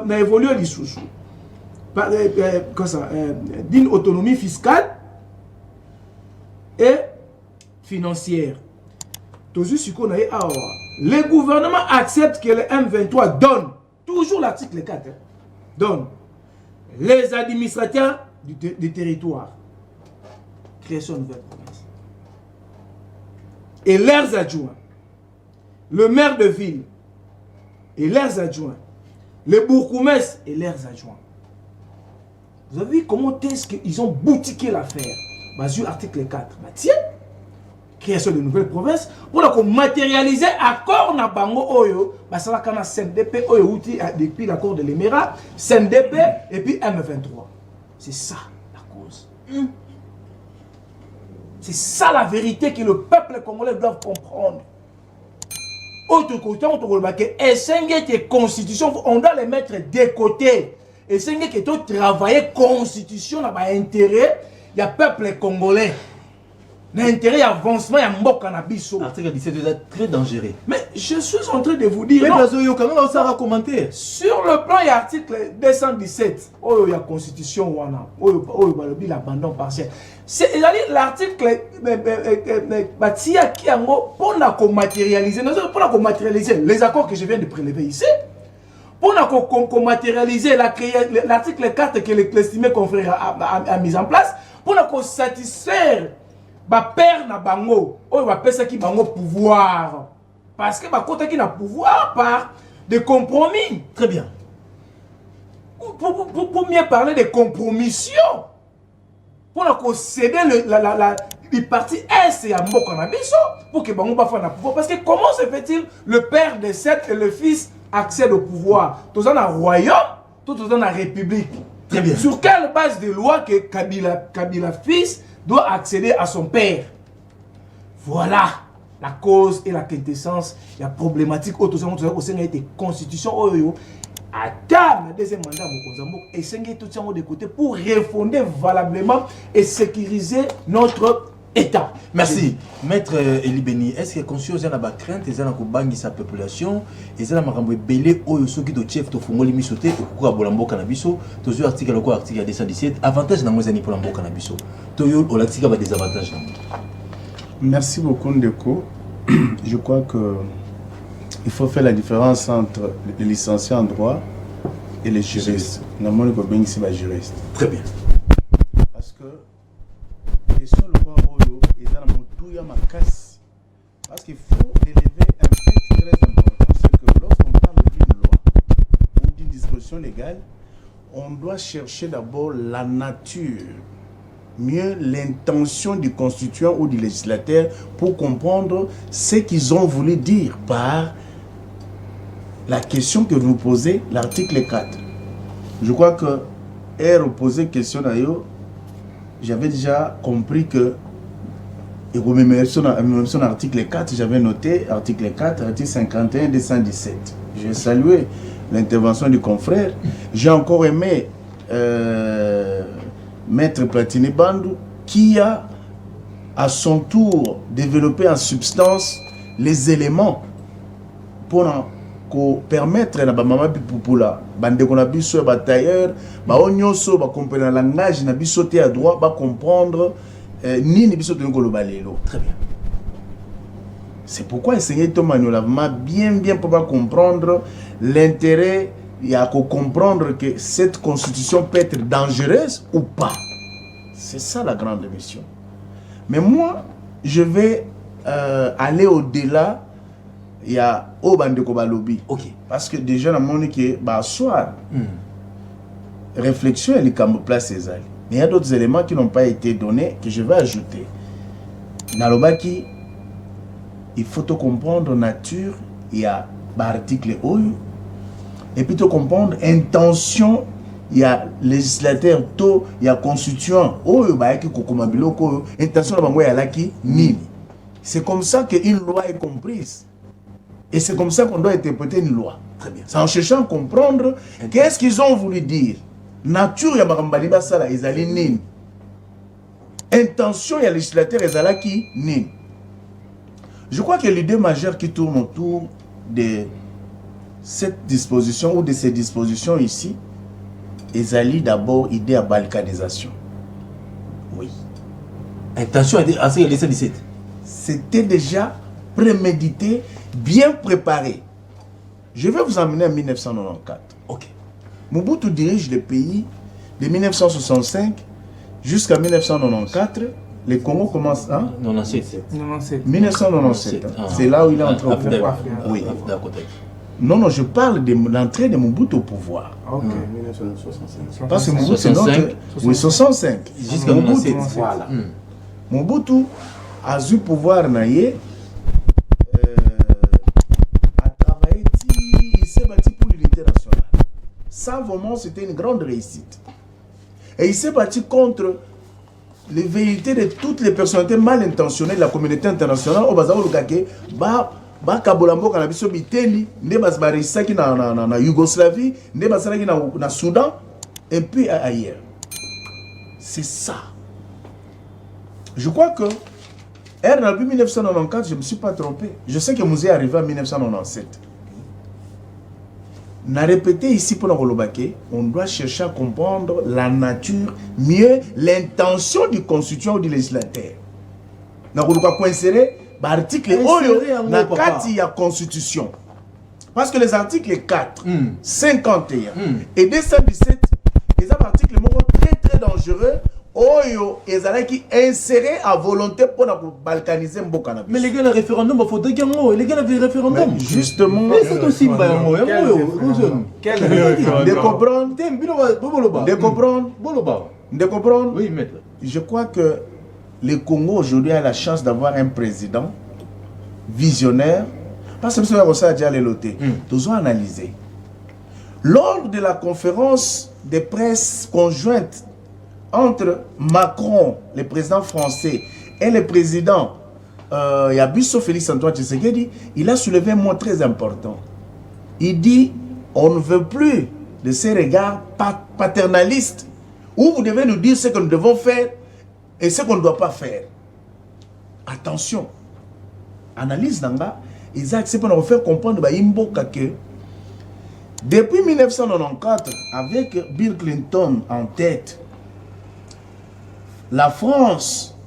Speaker 4: On a évolué l'issue. D'une autonomie fiscale et financière. Le gouvernement accepte que le M23 donne, toujours l'article 4, donne les administrateurs du territoire, création de nouvelle province, et leurs adjoints, le maire de ville et leurs adjoints, les bourgmestres et leurs adjoints. Vous avez vu comment est-ce qu'ils ont boutiqué l'affaire? Basé sur l'article 4. Tiens, création de nouvelles provinces, pour matérialiser l'accord na bango oyo, ça va quand CNDP oyo depuis l'accord de l'Émirat, CNDP et puis M23. C'est ça la cause. C'est ça la vérité que le peuple congolais doit comprendre. Autre côté, on te dit que les constitutions, on doit les mettre de côté. Et c'est que tu travailles constitution dans l'intérêt du peuple congolais. L'intérêt d'avancement et de cannabis.
Speaker 5: L'article 17 est très dangereux.
Speaker 4: Mais je suis en train de vous dire.
Speaker 5: Mais ça va commenter.
Speaker 4: Sur le plan, il y a l'article 217. Oh, il y a la constitution. Il y a l'abandon partiel. C'est-à-dire l'article qui a pour matérialiser les accords que je viens de prélever ici. Pour matérialiser l'article 4 que l'estimé confrère a mis en place, pour satisfaire ba père na bango, ou ba pesa qui bango pouvoir. Parce que ba côté qui na pouvoir par des compromis.
Speaker 5: Très bien.
Speaker 4: Pour mieux parler de compromission. Pour céder le parti S et à Mbokonabiso pour que bango ba fa na pouvoir. Parce que comment se fait-il le père de 7 et le fils accèdent au pouvoir? Tous dans un royaume, tous dans la république.
Speaker 5: Très bien.
Speaker 4: Sur quelle base de loi que Kabila fils doit accéder à son père? Voilà la cause et la quintessence, la problématique au sein de constitution. À table, deuxième mandat, et c'est tout ça de côté pour refonder valablement et sécuriser notre État.
Speaker 5: Merci. Maître Eli Beni, est-ce que conscience a une crainte, il y a une sa population, il y a un belé ou ceux qui ont chef de Fongoli Misoté, ou Bolambo Cannabiso, toujours article 217, avantage dans les années pour Lambo Cannabiso. Toyo, ou l'article a des avantages.
Speaker 6: Merci beaucoup, Ndeko. Je crois que il faut faire la différence entre les licenciés en droit et les juristes. Normalement, le bien ici va juriste.
Speaker 5: Très bien.
Speaker 6: Parce que question le droit est dans mon tout ma casse. Parce qu'il faut élever un fait très important, c'est que lorsqu'on parle d'une loi ou d'une disposition légale, on doit chercher d'abord la nature, mieux l'intention du constituant ou du législateur pour comprendre ce qu'ils ont voulu dire par la question que vous posez, l'article 4. Je crois que reposer question d'ailleurs, j'avais déjà compris que et même son article 4, j'avais noté article 4, article 51, 217. J'ai salué l'intervention du confrère. J'ai encore aimé Maître Platini Bandou qui a à son tour développé en substance les éléments pour permettre à maman pipupula bande qu'on a biso ba tailleur ba onyoso ba comprendre le langage na biso te à droit ba comprendre ni biso te ngolo balelo.
Speaker 5: Très bien.
Speaker 6: C'est pourquoi enseigner Thomas Nolavma bien pour pas comprendre l'intérêt. Il y a qu'à comprendre que cette constitution peut être dangereuse ou pas. C'est ça la grande mission. Mais moi, je vais aller au-delà. il y a Obandeko Balobi.
Speaker 5: Ok.
Speaker 6: Parce que déjà, dans le monde qui est soir, réflexion, elle est comme place ses alliés. Mais il y a d'autres éléments qui n'ont pas été donnés que je vais ajouter. Nalobaki, il faut te comprendre nature, il y a l'article OU, et puis te comprendre intention, il y a législateur, il y a constituant, intention, c'est comme ça qu'une loi est comprise. Et c'est comme ça qu'on doit interpréter une loi.
Speaker 5: Très bien.
Speaker 6: C'est en cherchant à comprendre qu'est-ce qu'ils ont voulu dire. Nature, il y a Marambali Basala, ils allaient nini. Intention, il y a législateur, ils allaient qui nini. Je crois que l'idée majeure qui tourne autour de cette disposition ou de ces dispositions ici, ils allaient d'abord idée à balkanisation. Oui.
Speaker 5: Intention à ce 17.
Speaker 6: C'était déjà prémédité, bien préparé. Je vais vous emmener en 1994.
Speaker 5: Ok.
Speaker 6: Mobutu dirige le pays de 1965 jusqu'à 1994. Le Congo commence en 1997. C'est là où il est entré au pouvoir. Oui. Non, non, je parle de l'entrée de Mobutu au pouvoir.
Speaker 4: Ok.
Speaker 2: 1965.
Speaker 6: Parce que Mobutu, c'est notre... Oui, 65.
Speaker 5: Jusqu'à 1997.
Speaker 6: Voilà. Mobutu a eu pouvoir naïe. A travaillé, il s'est battu pour l'unité nationale. Ça, vraiment, c'était une grande réussite. Et il s'est battu contre les vérités de toutes les personnalités mal intentionnées de la communauté internationale. Au Bazar Lukake, Kabolambo Kanabiso Biteli, Nebasbarisaki na Yougoslavie, Nebasaraki na Soudan, et puis ailleurs. C'est ça. Je crois que, depuis 1994, je ne me suis pas trompé. Je sais que Mouzé est arrivé en 1997. On a répété ici pour Ngolobake, on doit chercher à comprendre la nature, mieux l'intention du constituant ou du législateur. On a insérer l'article Oyo na kati ya constitution. Parce que les articles 4, 51 et 217, les articles très très dangereux. Oyo ezalaki inséré à volonté pour balkaniser Mbokana.
Speaker 5: Mais les gars, le référendum, il faut dire que les gars, le référendum.
Speaker 6: Mais justement,
Speaker 5: mais c'est aussi
Speaker 6: quel de comprendre, de comprendre, de comprendre.
Speaker 5: Oui, maître.
Speaker 6: Je crois que le Congo aujourd'hui a la chance d'avoir un président visionnaire. Parce que M. Rossa a déjà les lotés. Nous avons analysé. Lors de la conférence de presse conjointe entre Macron, le président français, et le président Yabuso Félix Antoine Tshisekedi, il a soulevé un mot très important. Il dit, on ne veut plus de ces regards paternalistes où vous devez nous dire ce que nous devons faire et ce qu'on ne doit pas faire. Attention, analyse d'anga, ils acceptent pour nous faire comprendre que depuis 1994, avec Bill Clinton en tête, la France,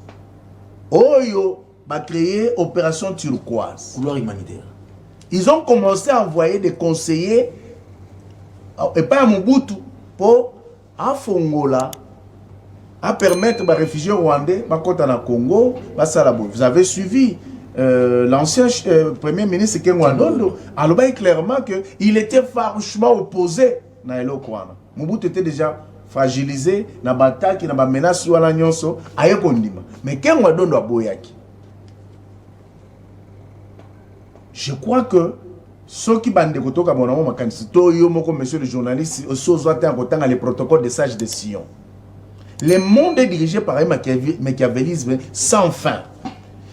Speaker 6: Oyo, va créer Opération Turquoise.
Speaker 5: Couloir humanitaire.
Speaker 6: Ils ont commencé à envoyer des conseillers et pas à Mobutu pour à Fongola à permettre aux réfugiés rwandais de Congo. Vous avez suivi l'ancien premier ministre Ken Wandondo. Alors clairement qu'il était farouchement opposé à Elokwana. Mobutu était déjà fragilisé na bataki na ba menace wala nyonso aye kondima mais Ken Wandondo aboyaki. Je crois que ceux qui bande kotoka bonamo makanisi to yo moko monsieur le journaliste osozo ata kotanga les protocoles de sage de Sion. Le monde est dirigé par un machiavélisme sans fin.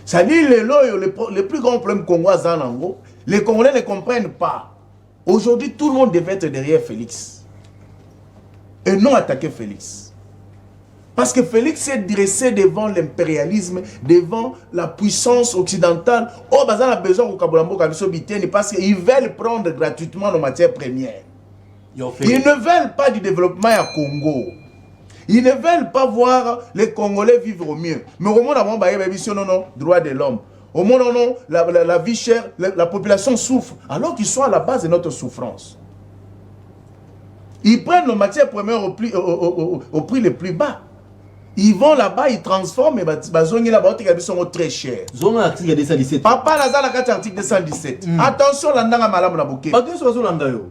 Speaker 6: Ça dit le plus grand problème congolais en Ango, les Congolais ne comprennent pas. Aujourd'hui, tout le monde devait être derrière Félix. Et non attaquer Félix. Parce que Félix s'est dressé devant l'impérialisme, devant la puissance occidentale. Oh, bah, ça a besoin parce qu'ils veulent prendre gratuitement nos matières premières. Ils ne veulent pas du développement à Congo. Ils ne veulent pas voir les Congolais vivre au mieux. Mais au monde, on a droit de l'homme. Au monde, la vie chère, la population souffre, alors qu'ils sont à la base de notre souffrance. Ils prennent nos matières premières au prix le plus bas. Ils vont là-bas, ils transforment et bazongi là-bas, ils sont très chers.
Speaker 5: Zone article 217.
Speaker 6: Papa Lazare la carte article 217. Attention, l'andanga malamu na bouquet.
Speaker 5: Pas que ce soit landa yo.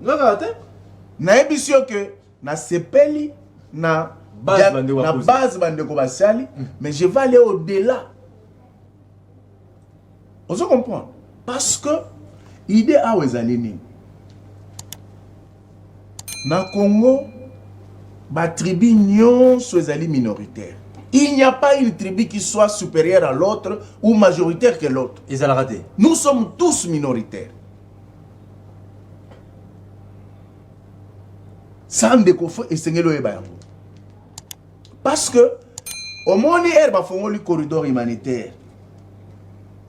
Speaker 6: Na ebisio que na sepeli na base bandeko basali, mais je vais aller au-delà. On se comprend. Parce que l'idée a nini. Na Congo, ba tribu nyonso ezali minoritaire. Il n'y a pas une tribu qui soit supérieure à l'autre ou majoritaire que l'autre.
Speaker 5: Ils ont raté.
Speaker 6: Nous sommes tous minoritaires. Ça me parce que au moins il y a un corridor humanitaire.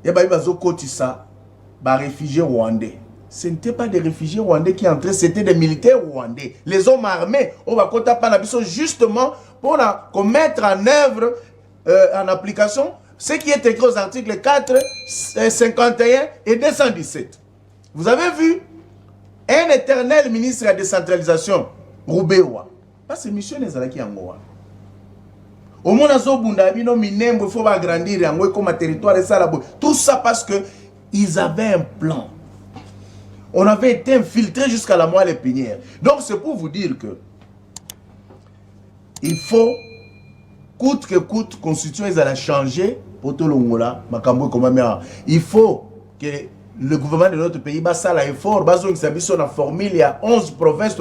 Speaker 6: Il y a des réfugiés rwandais. Ce n'étaient pas des réfugiés rwandais qui entraient, c'était des militaires rwandais. Les hommes armés, on va compter par la mission justement pour mettre en œuvre, en application, ce qui est écrit aux articles 4, 51 et 217. Vous avez vu un éternel ministre de la décentralisation, Roubewa. Parce que mission les alaki angoa. Au moins, il faut agrandir comme territoire. Tout ça parce qu'ils avaient un plan. On avait été infiltré jusqu'à la moelle épinière. Donc c'est pour vous dire que il faut, coûte que coûte, constitution ils changer pour tout le monde. Il faut que le gouvernement de notre pays fasse l'effort, sur la formule, il y a 11 provinces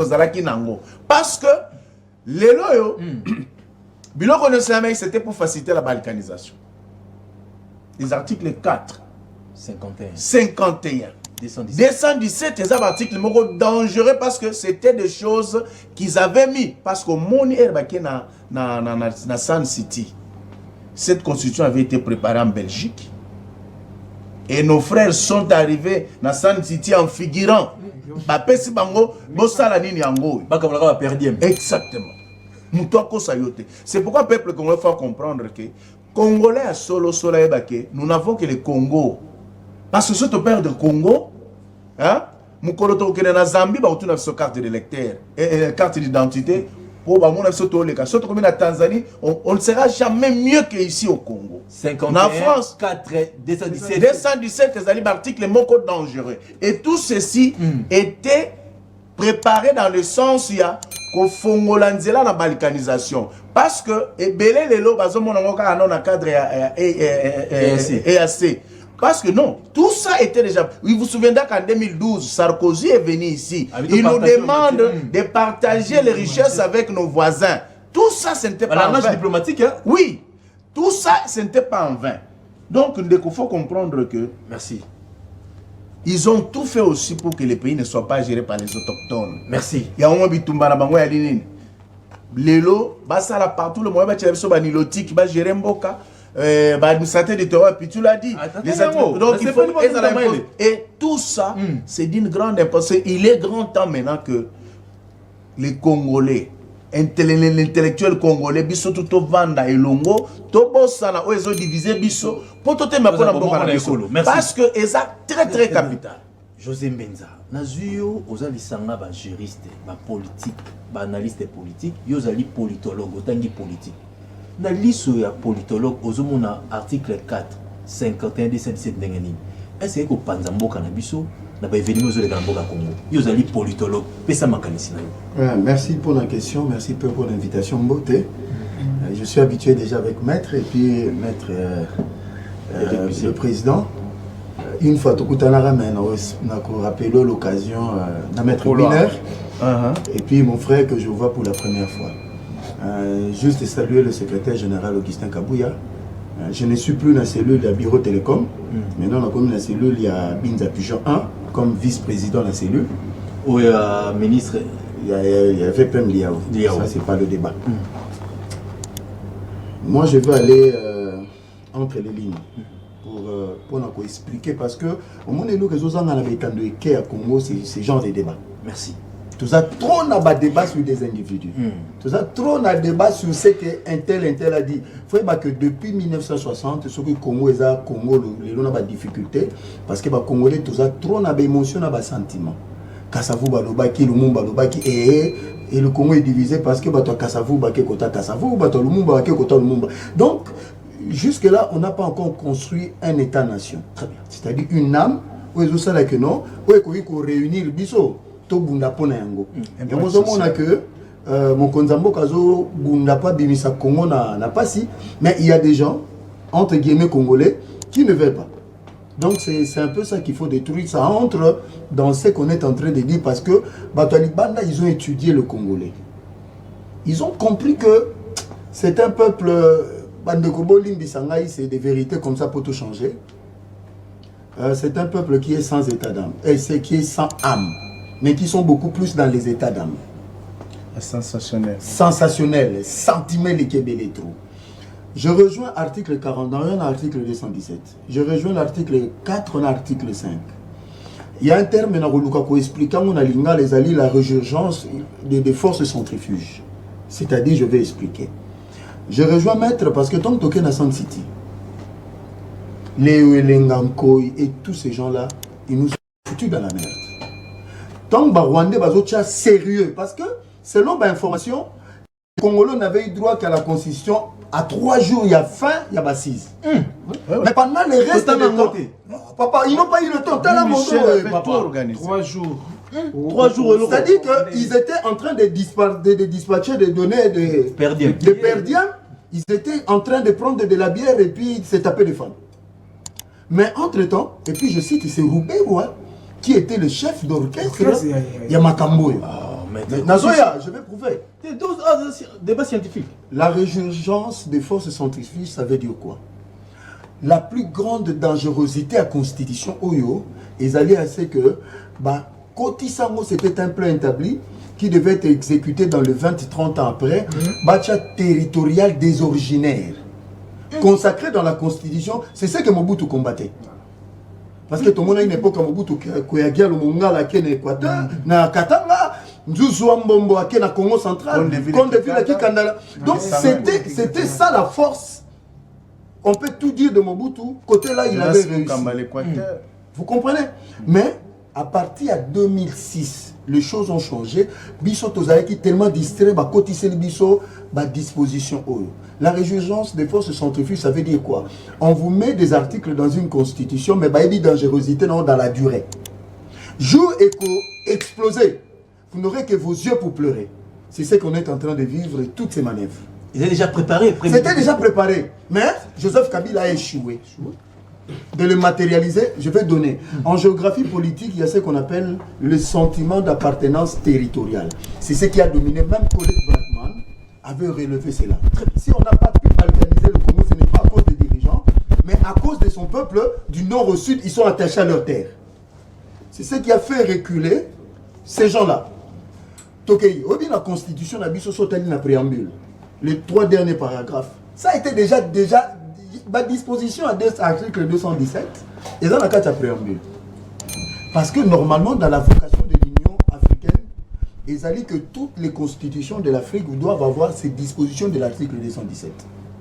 Speaker 6: parce que les loyaux, c'était pour faciliter la balkanisation. Les articles 4, 51. 217, c'est un article dangereux parce que c'était des choses qu'ils avaient mis. Parce qu'au monde, na Sun City, cette constitution avait été préparée en Belgique. Et nos frères sont arrivés dans Sun City en figurant. Exactement. C'est pourquoi le peuple congolais faut comprendre que Congolais à solo, nous n'avons que le Congo. Parce que ce que père de Congo, hein, Mukoloto qui est dans Zambie, bah on a une carte d'électeur et carte d'identité. Pour bah mon surtout les cas, surtout comme en Tanzanie, on ne sera jamais mieux qu'ici au Congo.
Speaker 5: 51,
Speaker 6: en France,
Speaker 5: 4, 217.
Speaker 6: 217, c'est l'article moko dangereux. Et tout ceci était préparé dans le sens il y a qu'au Fongolanzela la balkanisation. Parce que et belé les lots bazo mon ngoka non cadre EAC. Parce que non, tout ça était déjà... Vous vous souvenez qu'en 2012, Sarkozy est venu ici. Il nous demande de partager les richesses avec nos voisins. Tout ça, ce n'était pas en vain.
Speaker 5: Diplomatique, hein?
Speaker 6: Oui, tout ça, ce n'était pas en vain. Donc, il faut comprendre que...
Speaker 5: Merci.
Speaker 6: Ils ont tout fait aussi pour que les pays ne soient pas gérés par les autochtones.
Speaker 5: Merci.
Speaker 6: Il y a un bitumba na bango ya linini. Lelo, basa la partout le moyen ba so ba niloti qui ba gérer mboka. Administrateur du terroir, puis tu l'as dit. Donc il faut et tout ça, c'est d'une grande importance. Il est grand temps maintenant que les Congolais, l'intellectuel congolais, biso tout vanda et longo, to bosana oezo diviser biso, pour tout ma parce que c'est très capital.
Speaker 5: José Mbenza, nazuyo ozalisanga ba juriste, ba politique, ba analyste politique, yo zali politologue, otangi politique. Na liso ya politologue ozomona article 4 51 217 ndengeni. Est-ce que panza mboka na biso na ba événement zo le mboka Congo. Yo zali politologue, pesa makanisi na yo.
Speaker 2: Merci pour la question, merci pour l'invitation Mbote. Je suis habitué déjà avec Maître et puis Maître le président. Une fois tout à l'heure, on a rappelé l'occasion de Maître Biner et puis mon frère que je vois pour la première fois. Juste saluer le secrétaire général Augustin Kabouya. Je ne suis plus dans la cellule de Bureau Télécom. Maintenant, on a comme la cellule, il y a Binza Pigeon 1 comme vice-président de la cellule.
Speaker 5: Ou il y a ministre.
Speaker 2: Il y a VPM Liao. Ça, c'est pas le débat. Moi, je veux aller entre les lignes pour expliquer parce que au moment où les gens à Congo, c'est ce genre de débat.
Speaker 5: Merci.
Speaker 2: Tout ça, trop n'a débat sur des individus. Tout ça, trop n'a débat sur ce qu'un tel a dit. Il faut que depuis 1960, ce que Congo est à Congo, les gens ont des difficultés parce que les Congolais, tout ça, trop n'a d'émotion, n'a pas sentiment. Kassavou balobaki, le monde balobaki, et Et le Congo est divisé parce que bato Kassavou baké kota Kassavou, bato Lumumba baké kota Lumumba. Donc jusque là, on n'a pas encore construit un État-nation. Très bien. C'est-à-dire une âme où ils ont ça là que non, où ils ont réunir biso to bunda pona yango. Et moi on a que mon konzambo kazo bunda pa bimisa Congo na pasi, mais il y a des gens entre guillemets congolais qui ne veulent pas. Donc c'est un peu ça qu'il faut détruire. Ça entre dans ce qu'on est en train de dire parce que Batalibanda, ils ont étudié le Congolais. Ils ont compris que c'est un peuple, Bandekobo Limbisangaï, c'est des vérités comme ça pour tout changer. C'est un peuple qui est sans état d'âme, et c'est qui est sans âme, mais qui sont beaucoup plus dans les états d'âme.
Speaker 6: Sensationnel.
Speaker 2: Sensationnel, sentiment les Kébélé trop. Je rejoins l'article 40, dans l'article 217. Je rejoins l'article 4, l'article 5. Il y a un terme qui explique la résurgence des forces centrifuges. C'est-à-dire, je vais expliquer. Je rejoins Maître parce que tant que na San City, Léo Elengankoy et tous ces gens-là, ils nous ont foutus dans la merde. Tant que Rwandais est sérieux, parce que selon l'information, les Congolais n'avaient eu droit qu'à la Constitution. À 3 jours, il y a faim, il y a bassise. Mais pendant le reste du temps, papa, ils n'ont pas eu le temps. T'as la moto, papa.
Speaker 5: 3 jours.
Speaker 2: 3 jours. C'est-à-dire qu'ils étaient en train de dispatcher des données de perdiens. Ils étaient en train de prendre de la bière et puis de se taper des femmes. Mais entre-temps, et puis je cite, c'est Roubaix, qui était le chef d'orchestre. Il y a Makambo. Nazoya, je vais prouver.
Speaker 5: Débat scientifique.
Speaker 2: La résurgence des forces centrifuges, ça veut dire quoi? La plus grande dangerosité à Constitution Oyo, ils allaient à ce que Kotisango, c'était un plan établi qui devait être exécuté dans le 20-30 ans après, Bacha territorial des originaires. Consacré dans la Constitution, c'est ce que Mobutu combattait. Parce que tout le monde a une époque à Mobutu, Koyagia, le Mongala, qui est en Équateur, na Katanga, Nzouzoua Mbombo, qui est en Congo central, Kondeville, qui est Kandala. Donc c'était ça la force. On peut tout dire de Mobutu, côté là, il avait réussi. Vous comprenez? Mais à partir de 2006, les choses ont changé. Bisso Tozaki tellement distrait, Kotissé le Bisso, disposition. La résurgence des forces centrifuges, ça veut dire quoi? On vous met des articles dans une constitution, mais il y a dangerosité dans la durée. Jour écho, explosé. Vous n'aurez que vos yeux pour pleurer. C'est ce qu'on est en train de vivre, toutes ces manœuvres.
Speaker 5: Ils étaient déjà préparés.
Speaker 2: C'était déjà préparé. Mais Joseph Kabila a échoué. De le matérialiser, je vais donner. En géographie politique, il y a ce qu'on appelle le sentiment d'appartenance territoriale. C'est ce qui a dominé, même Colette Blackman avait relevé cela. Si on n'a pas pu balkaniser le Congo, ce n'est pas à cause des dirigeants, mais à cause de son peuple, du nord au sud, ils sont attachés à leur terre. C'est ce qui a fait reculer ces gens-là. Tokei, la constitution n'a pas préambule. Les 3 derniers paragraphes. Ça a été déjà disposition à l'article 217 et dans la carte à préambule. Parce que normalement, dans la vocation de l'Union africaine, ils allaient que toutes les constitutions de l'Afrique doivent avoir ces dispositions de l'article 217.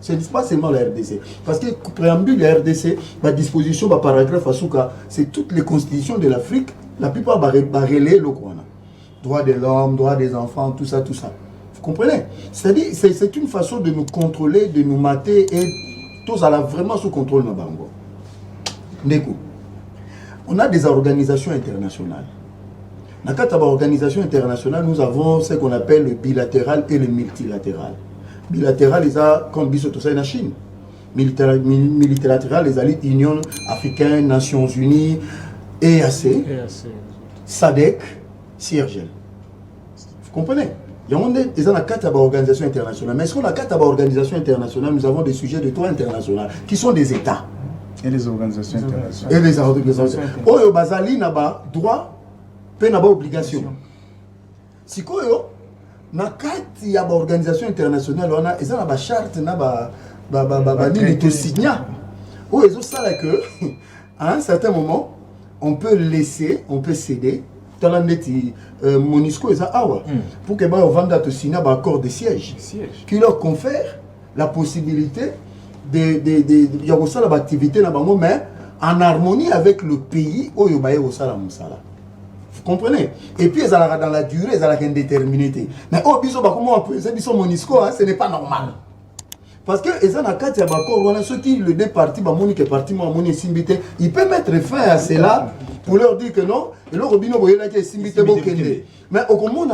Speaker 2: Ce n'est pas seulement la RDC. Parce que préambule de la RDC, la disposition, le paragraphe Asuka, c'est toutes les constitutions de l'Afrique, la plupart relaient le Kwana. Droit de l'homme, droit des enfants, tout ça, tout ça. Vous comprenez? C'est-à-dire, c'est une façon de nous contrôler, de nous mater et tous à la vraiment sous contrôle de Bango. On a des organisations internationales. Dans le cadre d'organisations internationales, nous avons ce qu'on appelle le bilatéral et le multilatéral. Bilatéral, ils ont comme Bissot en Chine. Multilatéral, les alliés Union africaine, Nations Unies, EAC, SADC, CIRGEL. Vous comprenez? Il y a des organisations internationales. Mais sur la carte d'organisation internationale, nous avons des sujets de droit international qui sont des États.
Speaker 6: Et les organisations internationales.
Speaker 2: Et les organisations. Oyo bazali naba droit, pe naba obligation. Si koyo na kati ya organisation internationale on a eza na ba charte na ba nini to signa. Oyo ezo sala que à un certain moment on peut laisser, on peut céder. Monisco et Awa pour que Vanda te signe un accord de siège qui leur confère la possibilité de l'activité mais en harmonie avec le pays où il y a Musala. Vous comprenez? Et puis, dans la durée, ils ont indéterminité. Mais oh, comment on peut dire que Monisco, ce n'est pas normal. Parce que ils ont un cas de ceux qui le départi, il peut mettre fin à cela pour leur dire que non. Et leur robino qui est mais au Congo,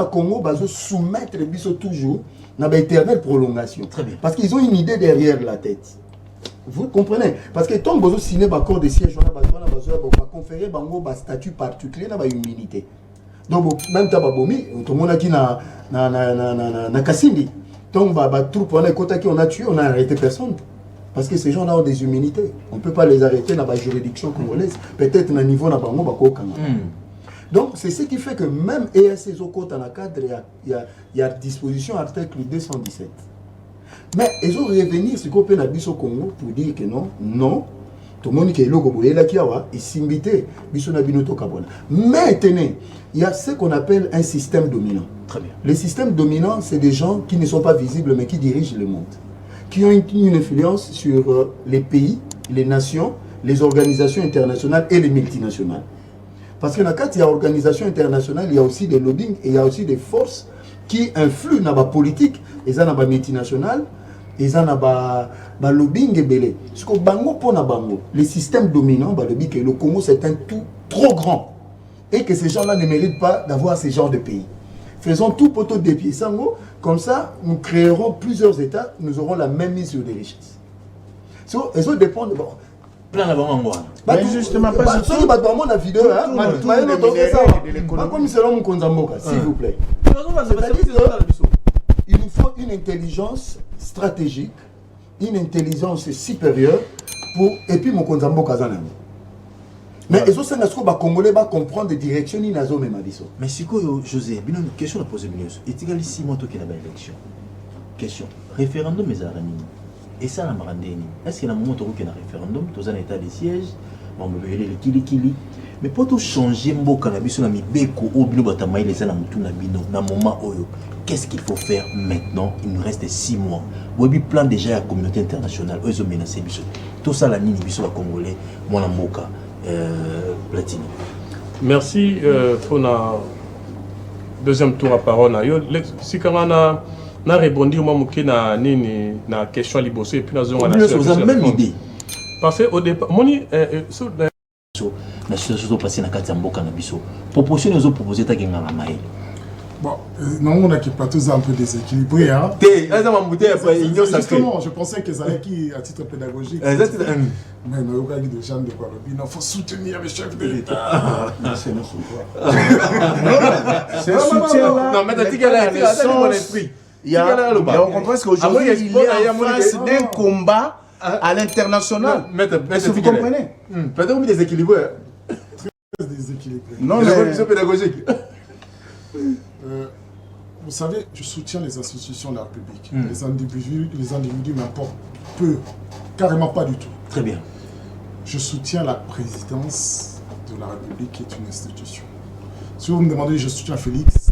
Speaker 2: ils soumettre toujours à l'éternelle prolongation. Parce qu'ils ont une idée derrière la tête. Vous comprenez? Parce que tant que vous signez un accord de siège, on a conféré un statut particulier, on a une immunité. Donc, même si tout le monde qui na Kassindi, donc on a tué, on a arrêté personne. Parce que ces gens-là ont des immunités. On ne peut pas les arrêter dans la juridiction congolaise. Peut-être au niveau de Bango. Donc, c'est ce qui fait que même ESC Zoko, dans le cadre, il y a disposition article 217. Mais ils ont revenir sur le pays au Congo pour dire que non, tout le monde qui est là, il s'invite, mais tenez, il y a ce qu'on appelle un système dominant.
Speaker 5: Très bien.
Speaker 2: Le système dominant, c'est des gens qui ne sont pas visibles, mais qui dirigent le monde, qui ont une influence sur les pays, les nations, les organisations internationales et les multinationales. Parce que dans le cas, il y a organisation internationale, il y a aussi des lobbying et il y a aussi des forces qui influent dans la politique, et dans la multinationale, et dans le lobbying et belé. Parce que bango pour na bango, le système dominant, que le Congo c'est un tout trop grand et que ces gens-là ne méritent pas d'avoir ce genre de pays. Faisons tout pour tout dépier sango, comme ça nous créerons plusieurs États, nous aurons la même mise sur les richesses. So, et ça dépend de...
Speaker 5: Plan avant moi.
Speaker 6: Mais justement, pas
Speaker 2: sur la vidéo, s'il vous plaît. Il nous faut une intelligence stratégique, une intelligence supérieure pour et puis mon konzambo kazana. Mais ils ont ça les Congolais va comprendre des directions ni nazo même abiso.
Speaker 5: Mais c'est quoi José, une question à poser mieux. Est-il que 6 mois qui n'a pas élection? Question. Référendum mais arani. Et ça la marandeni. Est-ce qu'il y a un moment où il y a un référendum, dans un état de siège, on me veut le kili. Mais pour tout changer mbo cannabis na mibeko au bino batamaï les na mutu na bino na moment oyo. Qu'est-ce qu'il faut faire maintenant? Il nous reste 6 mois. Webi plan déjà à la communauté internationale. Ils ont menacé biso. Tout ça la nini biso la Congolais, moi na mboka Platini.
Speaker 1: Merci pour la deuxième tour à parole. Si quand on a répondu au moment où na nini na question liboso et puis na zone
Speaker 5: on a même idée.
Speaker 1: Parce que au départ moni
Speaker 5: na situation passée na kati mboka na biso. Proposition nous ont proposé ta genga na mai.
Speaker 3: Bon, non, on a qui plateau un peu déséquilibré. Hein.
Speaker 5: Justement,
Speaker 3: je pensais que ça allait qui, à titre pédagogique. Mais non, il y a des gens de quoi. Il faut soutenir les chefs de l'État.
Speaker 6: C'est soutien là.
Speaker 5: Non, mais t'as dit qu'il y a mon esprit.
Speaker 6: On comprend qu'aujourd'hui, il est en face d'un combat à l'international. Est-ce que vous comprenez?
Speaker 5: Peut-être que déséquilibré.
Speaker 3: Très déséquilibré.
Speaker 6: Non, mais
Speaker 5: c'est pédagogique.
Speaker 3: Vous savez, je soutiens les institutions de la République. Les individus m'importent peu, carrément pas du tout.
Speaker 5: Très bien.
Speaker 3: Je soutiens la présidence de la République qui est une institution. Si vous me demandez, je soutiens Félix,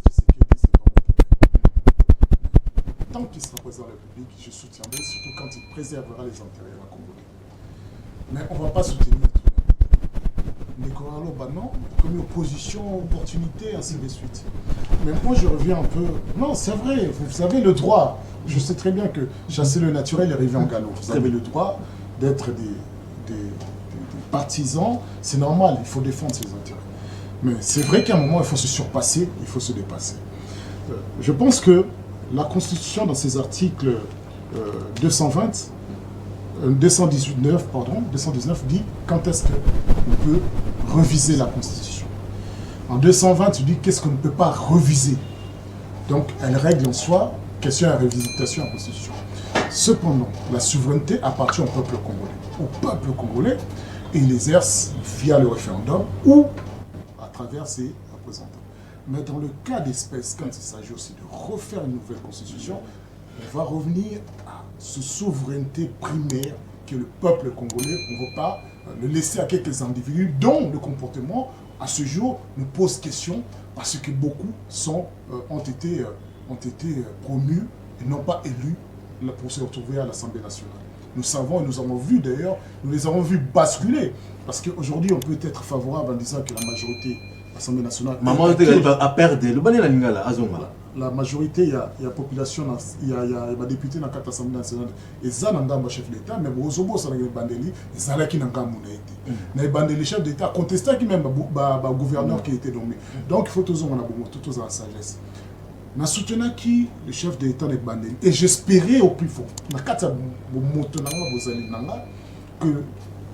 Speaker 3: tant qu'il sera président de la République, je soutiendrai, surtout quand il préservera les intérêts de la Congolais. Mais on ne va pas soutenir tout le monde. Non, comme opposition, opportunité, ainsi de suite. Mais moi, je reviens un peu... Non, c'est vrai, vous savez, le droit. Je sais très bien que chasser le naturel et arriver en galop. Vous avez le droit d'être des partisans. C'est normal, il faut défendre ses intérêts. Mais c'est vrai qu'à un moment, il faut se surpasser, il faut se dépasser. Je pense que la Constitution, dans ses articles 219, dit quand est-ce qu'on peut reviser la Constitution. En 220, tu dis qu'est-ce qu'on ne peut pas reviser. Donc, elle règle en soi question à révisitation de la Constitution. Cependant, la souveraineté appartient au peuple congolais, et il l'exerce via le référendum ou à travers ses représentants. Mais dans le cas d'espèce, quand il s'agit aussi de refaire une nouvelle Constitution, on va revenir à cette souveraineté primaire que le peuple congolais. On ne va pas le laisser à quelques individus dont le comportement, à ce jour, nous pose question parce que beaucoup ont été promus et non pas élus pour se retrouver à l'Assemblée nationale. Nous savons et nous avons vu d'ailleurs, nous les avons vus basculer parce qu'aujourd'hui on peut être favorable en disant que la majorité l'Assemblée nationale.
Speaker 5: Maman, à perdre, le bané la lingala, azongala.
Speaker 3: La majorité, il y a population, il y a des députés dans l'Assemblée nationale. Et ça, n'a pas chef d'État, mais Bozobo, ça n'a pas bandeli, et ça n'a pas été. Mais bandeli chef d'État contesté qui même le gouverneur qui était nommé. Donc il faut tous avoir la sagesse. Je soutiens qui le chef d'État n'est bandeli. Et j'espérais au plus fort, que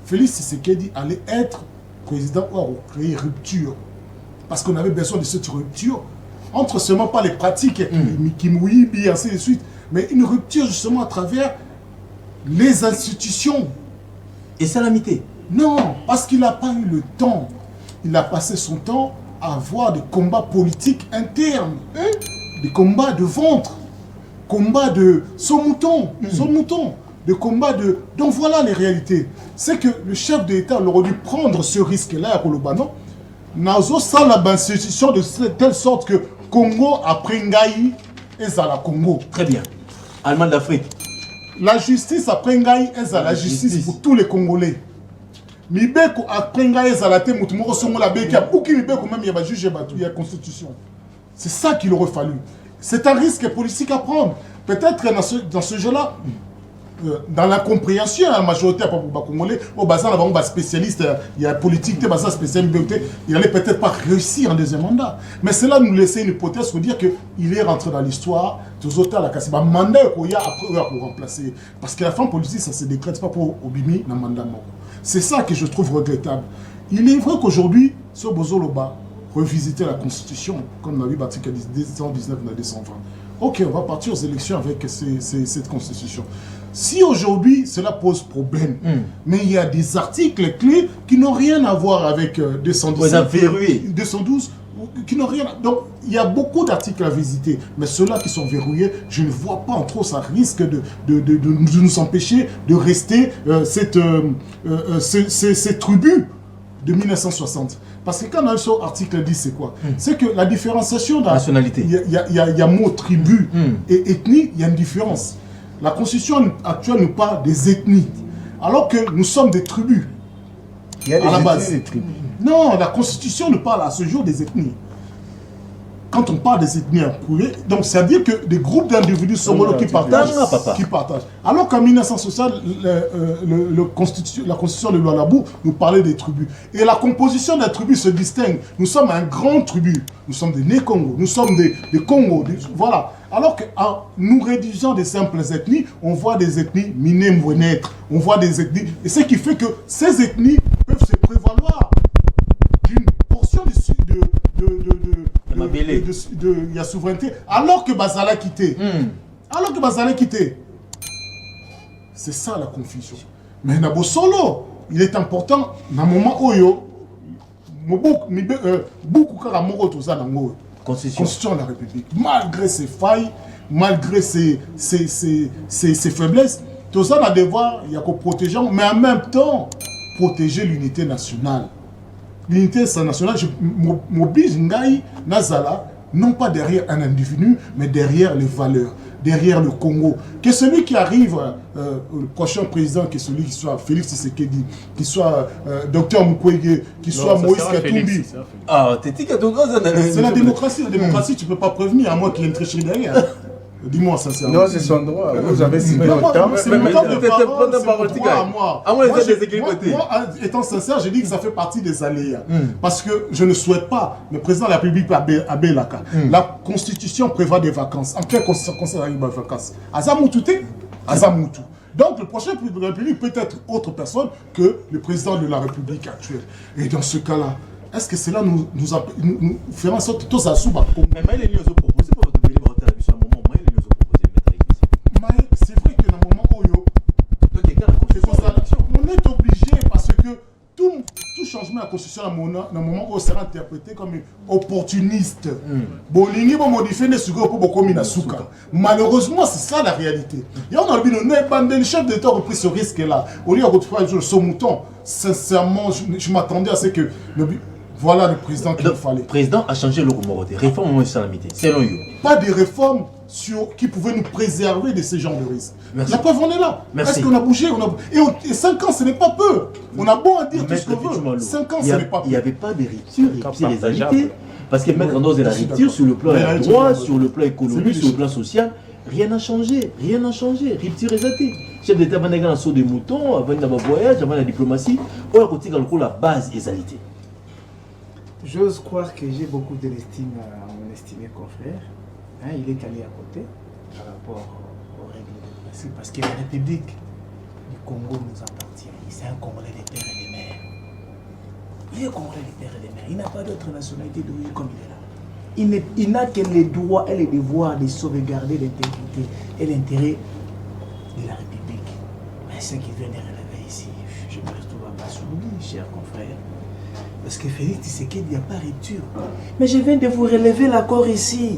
Speaker 3: Félix Tshisekedi allait être président pour créer rupture. Parce qu'on avait besoin de cette rupture. Entre seulement pas les pratiques qui mouillent, et ainsi de suite, mais une rupture justement à travers les institutions.
Speaker 5: Et salamité.
Speaker 3: Non, parce qu'il n'a pas eu le temps. Il a passé son temps à avoir des combats politiques internes, des combats de ventre, combats de son mouton, des combats de... Donc voilà les réalités. C'est que le chef d'État aurait dû prendre ce risque-là à Kolobano. Nazo ça la institution de telle sorte que Congo après Ngaï et Zala Congo.
Speaker 5: Très bien. Allemand d'Afrique.
Speaker 3: La justice après Ngaï et Zala justice pour tous les Congolais. Mibeko après Ngaï et Zala te mutumoko songo la beki a beaucoup Mibeko même il y a juge il y a constitution. C'est ça qu'il aurait fallu. C'est un risque politique à prendre. Peut-être dans ce jeu-là, dans la compréhension, la majorité congolais, au bazar, il y a spécialiste, il y a politique, il n'allait peut-être pas réussir en deuxième mandat. Mais cela nous laissait une hypothèse pour dire qu'il est rentré dans l'histoire, tous autres, la mandat qu'il y a après pour remplacer. Parce que la fin politique, ça ne se décrète pas pour Obimi dans le mandat. C'est ça que je trouve regrettable. Il est vrai qu'aujourd'hui, sur Bozoloba, revisiter la Constitution, comme on a vu l'article 219 et 220. Ok, on va partir aux élections avec cette Constitution. Si aujourd'hui, cela pose problème, mais il y a des articles clés qui n'ont rien à voir avec 212, qui n'ont rien. Donc, il y a beaucoup d'articles à visiter, mais ceux-là qui sont verrouillés, je ne vois pas en trop, ça risque de nous empêcher de rester ces tribus de 1960. Parce que quand on a sur article 10, c'est quoi? C'est que la différenciation de
Speaker 5: nationalité.
Speaker 3: Il y a mot tribu et ethnie, il y a une différence. La constitution actuelle nous parle des ethnies, alors que nous sommes des tribus.
Speaker 6: Il y a
Speaker 3: à la base.
Speaker 6: des tribus.
Speaker 3: Non, la constitution nous parle à ce jour des ethnies. Quand on parle des ethnies incluées, donc c'est-à-dire que des groupes d'individus sont qui partagent. Alors qu'en 1960, la constitution de Lualabou nous parlait des tribus. Et la composition des tribus se distingue. Nous sommes un grand tribu. Nous sommes des Né-Congo. Nous sommes des Congo. Voilà. Alors qu'en nous rédigeant des simples ethnies, on voit des ethnies minées-mouenettes. On voit des ethnies. Et ce qui fait que ces ethnies peuvent se prévaloir d'une portion de la souveraineté, alors que Bazala quitté. Alors que Bazala quitté. C'est ça la confusion. Mais Nabo Solo, il est important, dans le moment où Constitution de la République, malgré ses failles, malgré ses faiblesses, tout ça, on a devoir, il y a qu'au protéger, mais en même temps, protéger l'unité nationale. L'unité nationale, je m'oblige, Ngaï, Nazala, non pas derrière un individu, mais derrière les valeurs, derrière le Congo. Que celui qui arrive, le prochain président, que celui qui soit Félix Tshisekedi, qui soit Dr Mukwege, qui soit Moïse Katumbi.
Speaker 5: Ah, t'es dit que
Speaker 3: c'est la démocratie. La démocratie, tu ne peux pas prévenir, à moins qu'il y ait une tricherie derrière. Dis-moi sincèrement.
Speaker 6: Non, c'est son droit. Vous avez signé
Speaker 3: autant.
Speaker 6: c'est
Speaker 3: mon temps de parole, c'est à moi. Moi, étant sincère, j'ai dit que ça fait partie des aléas. Parce que je ne souhaite pas, le président de la République à Belaka. La Constitution prévoit des vacances. En quelle constitution il y a des vacances? Azamoutou. Donc le prochain président de la République peut être autre personne que le président de la République actuelle. Et dans ce cas-là, est-ce que cela nous fera en sorte que tous à souba?
Speaker 5: Mais les lieux proposés pour votre pays,
Speaker 3: c'est vrai que dans le moment où on est obligé parce que tout changement de la constitution dans le moment où on sera interprété comme opportuniste. Malheureusement, c'est ça la réalité. Et on a vu le chef d'État a repris ce risque-là. Au lieu de retrouver son mouton, sincèrement, je m'attendais à ce que Voilà le président qu'il fallait.
Speaker 5: Le président a changé le Moroté. Réforme au salamité. Selon vous.
Speaker 3: Pas de réformes qui pouvaient nous préserver de ce genre de risques. La preuve, on est là. Est-ce qu'on a bougé Et 5 ans, ce n'est pas peu. On a beau en dire tout ce qu'on veut. 5 ans, ce n'est pas peu.
Speaker 5: Il n'y avait pas de rupture égalité. Parce que mettre en dose de la rupture sur le plan droit, sur le plan économique, sur le plan social, rien n'a changé. Rien n'a changé. Rupture égalité. Chef d'État va un saut de mouton, avant un voyage, avant la diplomatie. On a continué à la base égalité.
Speaker 4: J'ose croire que j'ai beaucoup de l'estime à mon estimé confrère. Hein, il est allé à côté par rapport aux règles de principe. Parce que la République du Congo nous appartient. C'est un Congolais des pères et des mères. Il est Congolais des pères et des mères. Il n'a pas d'autre nationalité d'origine comme il est là. Il n'a que les droits et les devoirs de sauvegarder l'intégrité et l'intérêt de la République. Mais ce qui vient de relever ici, je me retrouve à Massouli, cher confrère. Parce que Félix Tshisekedi, il n'y a pas rupture. Mais je viens de vous relever l'accord ici.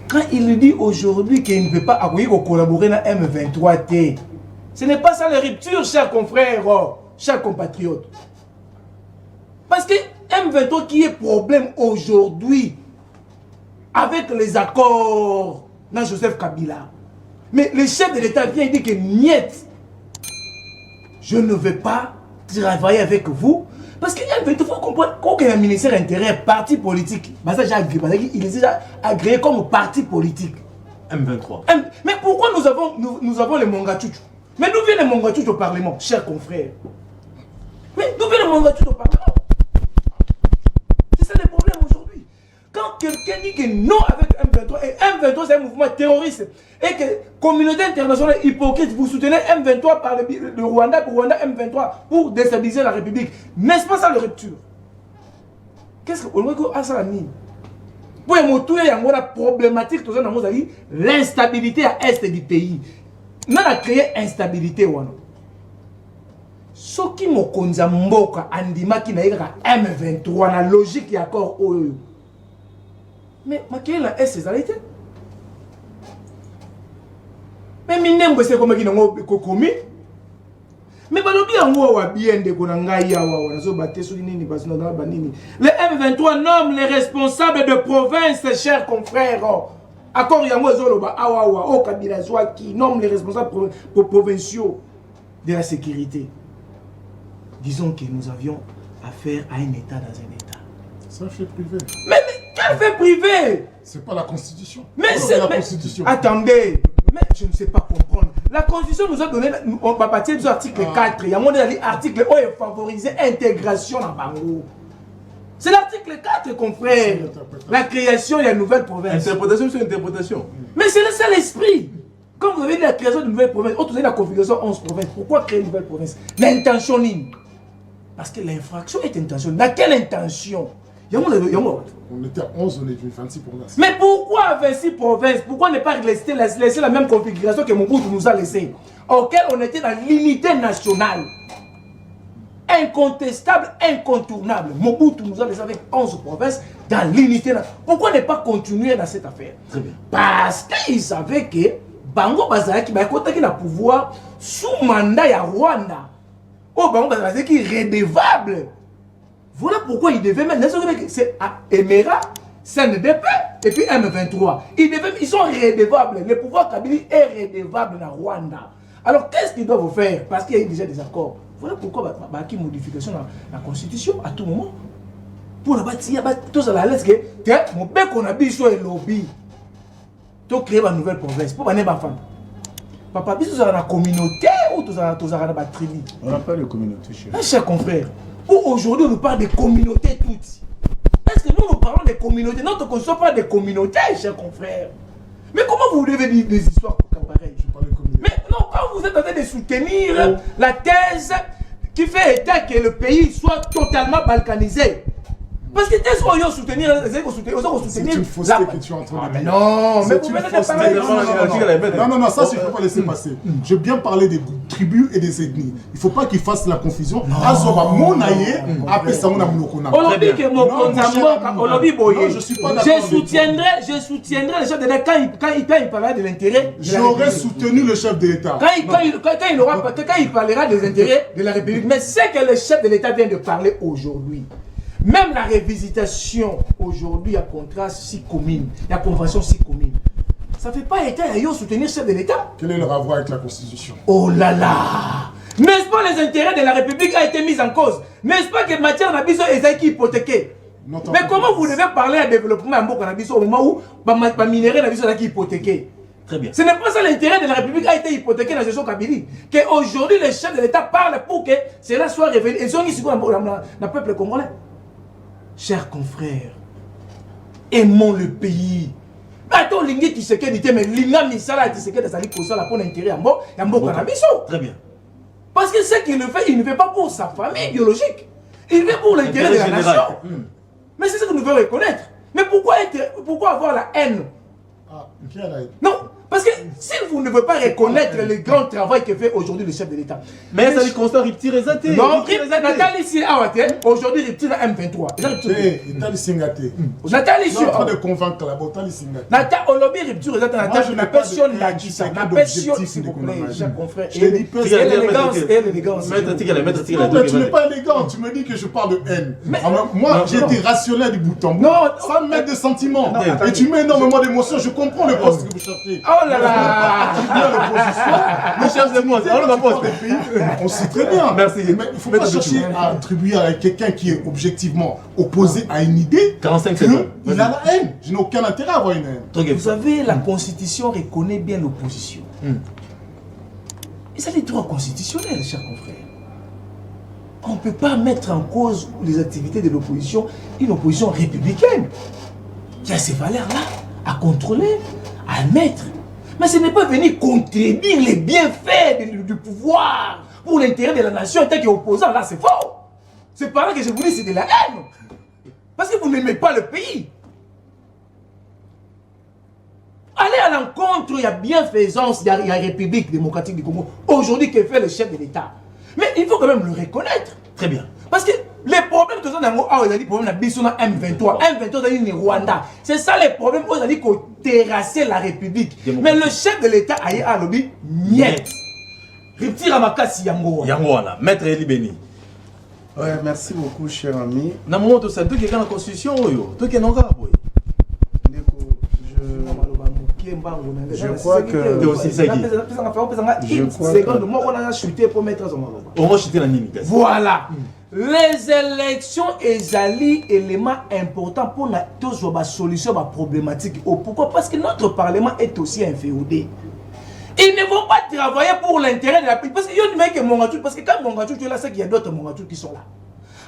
Speaker 4: Quand il dit aujourd'hui qu'il ne peut pas collaborer dans M23T, ce n'est pas ça la rupture, chers confrères, chers compatriotes. Parce que M23 qui est problème aujourd'hui avec les accords dans Joseph Kabila. Mais le chef de l'État vient et dit que niet, je ne vais pas travailler avec vous. Parce qu'il faut comprendre qu'aucun ministère intérieur, parti politique, il est déjà agréé comme parti politique.
Speaker 5: M23.
Speaker 4: Mais pourquoi nous avons les Mongachouchou? Mais d'où vient les Mongachouchou au Parlement, chers confrères? Mais d'où vient les Mongachouchou au Parlement? C'est ça le problème aujourd'hui. Quand quelqu'un dit que non avec M23, et M23 c'est un mouvement terroriste, et que la communauté internationale hypocrite, vous soutenez M23 par le Rwanda, pour Rwanda M23 pour déstabiliser la République. N'est-ce pas ça la rupture? Qu'est-ce que a ça la mine? Pour montrer la problématique, l'instabilité à l'est du pays. On a créé instabilité. Ce qui m'a conduit à Mboka, Andima qui n'a M23, la logique et accord. Mais quelle est la S-césarité? Mais minembo c'est comme qui n'ont pas commis. Mais bien de le M23 nomme les responsables de province, chers confrères. Accord Yamozoloba, Awawa, Okabila qui nomme les responsables provinciaux de la sécurité. Disons que nous avions affaire à un État dans un État.
Speaker 3: C'est un fait privé.
Speaker 4: Mais quel fait privé?
Speaker 3: C'est pas la Constitution.
Speaker 4: Mais c'est la Constitution. Attendez, mais je ne sais pas comprendre. La Constitution nous a donné, on va partir de l'article 4. Il y a mon article où il favorisait l'intégration en Bango. C'est l'article 4, confrère. La création de la nouvelle province.
Speaker 5: Interprétation sur interprétation.
Speaker 4: Mais c'est le seul esprit. Quand vous avez dit la création de nouvelle province, vous avez la configuration 11 provinces. Pourquoi créer une nouvelle province? L'intention ligne. Parce que l'infraction est intentionnelle. Dans quelle intention?
Speaker 3: On était à 11, on est devenu 26 provinces.
Speaker 4: Mais pourquoi 26 provinces? Pourquoi ne pas laisser la même configuration que Mobutu nous a laissé? Auquel on était dans l'unité nationale. Incontestable, incontournable. Mobutu nous a laissé avec 11 provinces dans l'unité nationale. Pourquoi ne pas continuer dans cette affaire?
Speaker 5: Très bien.
Speaker 4: Parce qu'il savait que Bango Bazalaki qui a pouvoir sous mandat à Rwanda. Oh, Bango Bazalaki qui est redevable. Voilà pourquoi il devait mettre. C'est Emera, CNDP et puis M23. Ils sont redevables. Le pouvoir Kabila est redevable dans Rwanda. Alors qu'est-ce qu'ils doivent faire? Parce qu'il y a déjà des accords. Voilà pourquoi il y a une modification dans la Constitution à tout moment. Pour la bâtir, tout ça, la lettre, mon père qu'on a vu sur le lobby. Pour créer une nouvelle province. Pour ne pas femme. Papa, vous avez la communauté ou vous avez la tribu?
Speaker 6: On n'a pas de communauté, cher.
Speaker 4: Cher confrère. Aujourd'hui, on nous parle des communautés toutes. Est-ce que nous parlons des communautés? Notre constitution parle des communautés, chers confrères. Mais comment vous devez dire des histoires pareilles? Mais non, quand vous êtes en train de soutenir la thèse qui fait état que le pays soit totalement balkanisé. Parce que qu'est-ce qu'on veut soutenir?
Speaker 3: C'est une fausseté que tu es en train de dire.
Speaker 4: Non, mais vous venez de parler.
Speaker 3: Non, ça, il ne faut pas laisser passer. Je veux bien parler des tribus et des ethnies. Il ne faut pas qu'ils fassent la confusion.
Speaker 4: Je soutiendrai le chef de l'État quand il parlera de l'intérêt.
Speaker 3: J'aurais soutenu le chef de l'État.
Speaker 4: Quand il parlera des intérêts de la République. Mais c'est que le chef de l'État vient de parler aujourd'hui. Même la révisitation, aujourd'hui, il y a contrat 6 communes, il y a convention 6 communes. Ça ne fait pas État à soutenir le chef de l'État.
Speaker 3: Quel est le rapport avec la Constitution?
Speaker 4: Oh là là! N'est-ce pas les intérêts de la République a été mis en cause? N'est-ce pas que matière Nabiso est hypothéquée? Mais comment vous devez parler à développement en Nabiso au moment où les minéraux Nabiso est hypothéqué?
Speaker 5: Très bien.
Speaker 4: Ce n'est pas ça l'intérêt de la République a été hypothéqué dans la gestion Kabili. Qu'aujourd'hui les chefs de l'État parlent pour que cela soit révélé. Et sont ici dans le peuple congolais. Chers confrères, aimons le pays. Attends, Lingi Tshisekedi dit mais Linga Misala Tshisekedi ça pour ça pour l'intérêt en Mboka Nabiso.
Speaker 5: Très bien.
Speaker 4: Parce que ce qu'il le fait, il ne fait pas pour sa famille biologique. Il le fait pour l'intérêt de la nation. Mais c'est ce que nous devons reconnaître. Mais pourquoi avoir la haine?
Speaker 3: Ah, qui a la haine?
Speaker 4: Non, parce que si vous ne voulez pas reconnaître le grand travail que fait aujourd'hui le chef de l'État.
Speaker 5: Mais ça lui constate Riptire Zate.
Speaker 4: Non, Nathalie ici, aujourd'hui Riptire à M23.
Speaker 3: Nathalie Singate.
Speaker 4: Nathalie
Speaker 3: Je suis en train de convaincre la Nathalie Singate.
Speaker 4: Nathalie, Olobi Ripture Zate, je n'appelle sur l'Akisa. N'appelle sur, s'il vous plaît, chers confrères.
Speaker 3: Je dis pas
Speaker 4: l'élégance.
Speaker 5: Maître Tigala, maître
Speaker 3: non,
Speaker 5: Tigala.
Speaker 3: mais tu n'es pas élégant, tu me dis que je parle de haine. Moi, j'ai été rationnel du bout en bout.
Speaker 4: Non,
Speaker 3: sans mettre de sentiments. Et tu mets énormément d'émotions, je comprends le poste que vous cherchez.
Speaker 4: Oh là là!
Speaker 3: Le chef de moi, on sait très bien.
Speaker 5: Merci.
Speaker 3: Mais il ne faut pas chercher à attribuer à quelqu'un qui est objectivement opposé à une idée
Speaker 5: 45 secondes.
Speaker 3: il a la haine. Je n'ai aucun intérêt à avoir une haine.
Speaker 4: Vous savez, la Constitution reconnaît bien l'opposition. Et ça, les droits constitutionnels, chers confrères. On ne peut pas mettre en cause les activités de l'opposition, une opposition républicaine qui a ces valeurs-là à contrôler, à admettre. Mais ce n'est pas venir contredire les bienfaits du pouvoir pour l'intérêt de la nation en tant qu'opposant. Là, c'est faux. C'est par là que je vous dis, c'est de la haine. Parce que vous n'aimez pas le pays. Allez à l'encontre, il y a bienfaisance, il y a la République démocratique du Congo. Aujourd'hui, que fait le chef de l'État? Mais il faut quand même le reconnaître.
Speaker 5: Très bien.
Speaker 4: Parce que les problèmes que nous avons, les problèmes de M23. M23, c'est le Rwanda. C'est ça les problèmes, on a dit qu'on terrassait la République. Mais le chef de l'État a eu à lobby, niet. Riptire Amakasi Yango.
Speaker 5: Yangoana, maître Eli Beni.
Speaker 6: Ouais, merci beaucoup, cher ami.
Speaker 5: Na moment tout ça, tout qui est dans la constitution, tout qui est dans la
Speaker 6: Je crois que
Speaker 4: voilà. Les élections est élément important pour la solution à la problématique. Pourquoi? Parce que notre parlement est aussi inféodé. Ils ne vont pas travailler pour l'intérêt de la pays. Parce que quand Mongatou est là, c'est qu'il y a d'autres Mongatou qui sont là.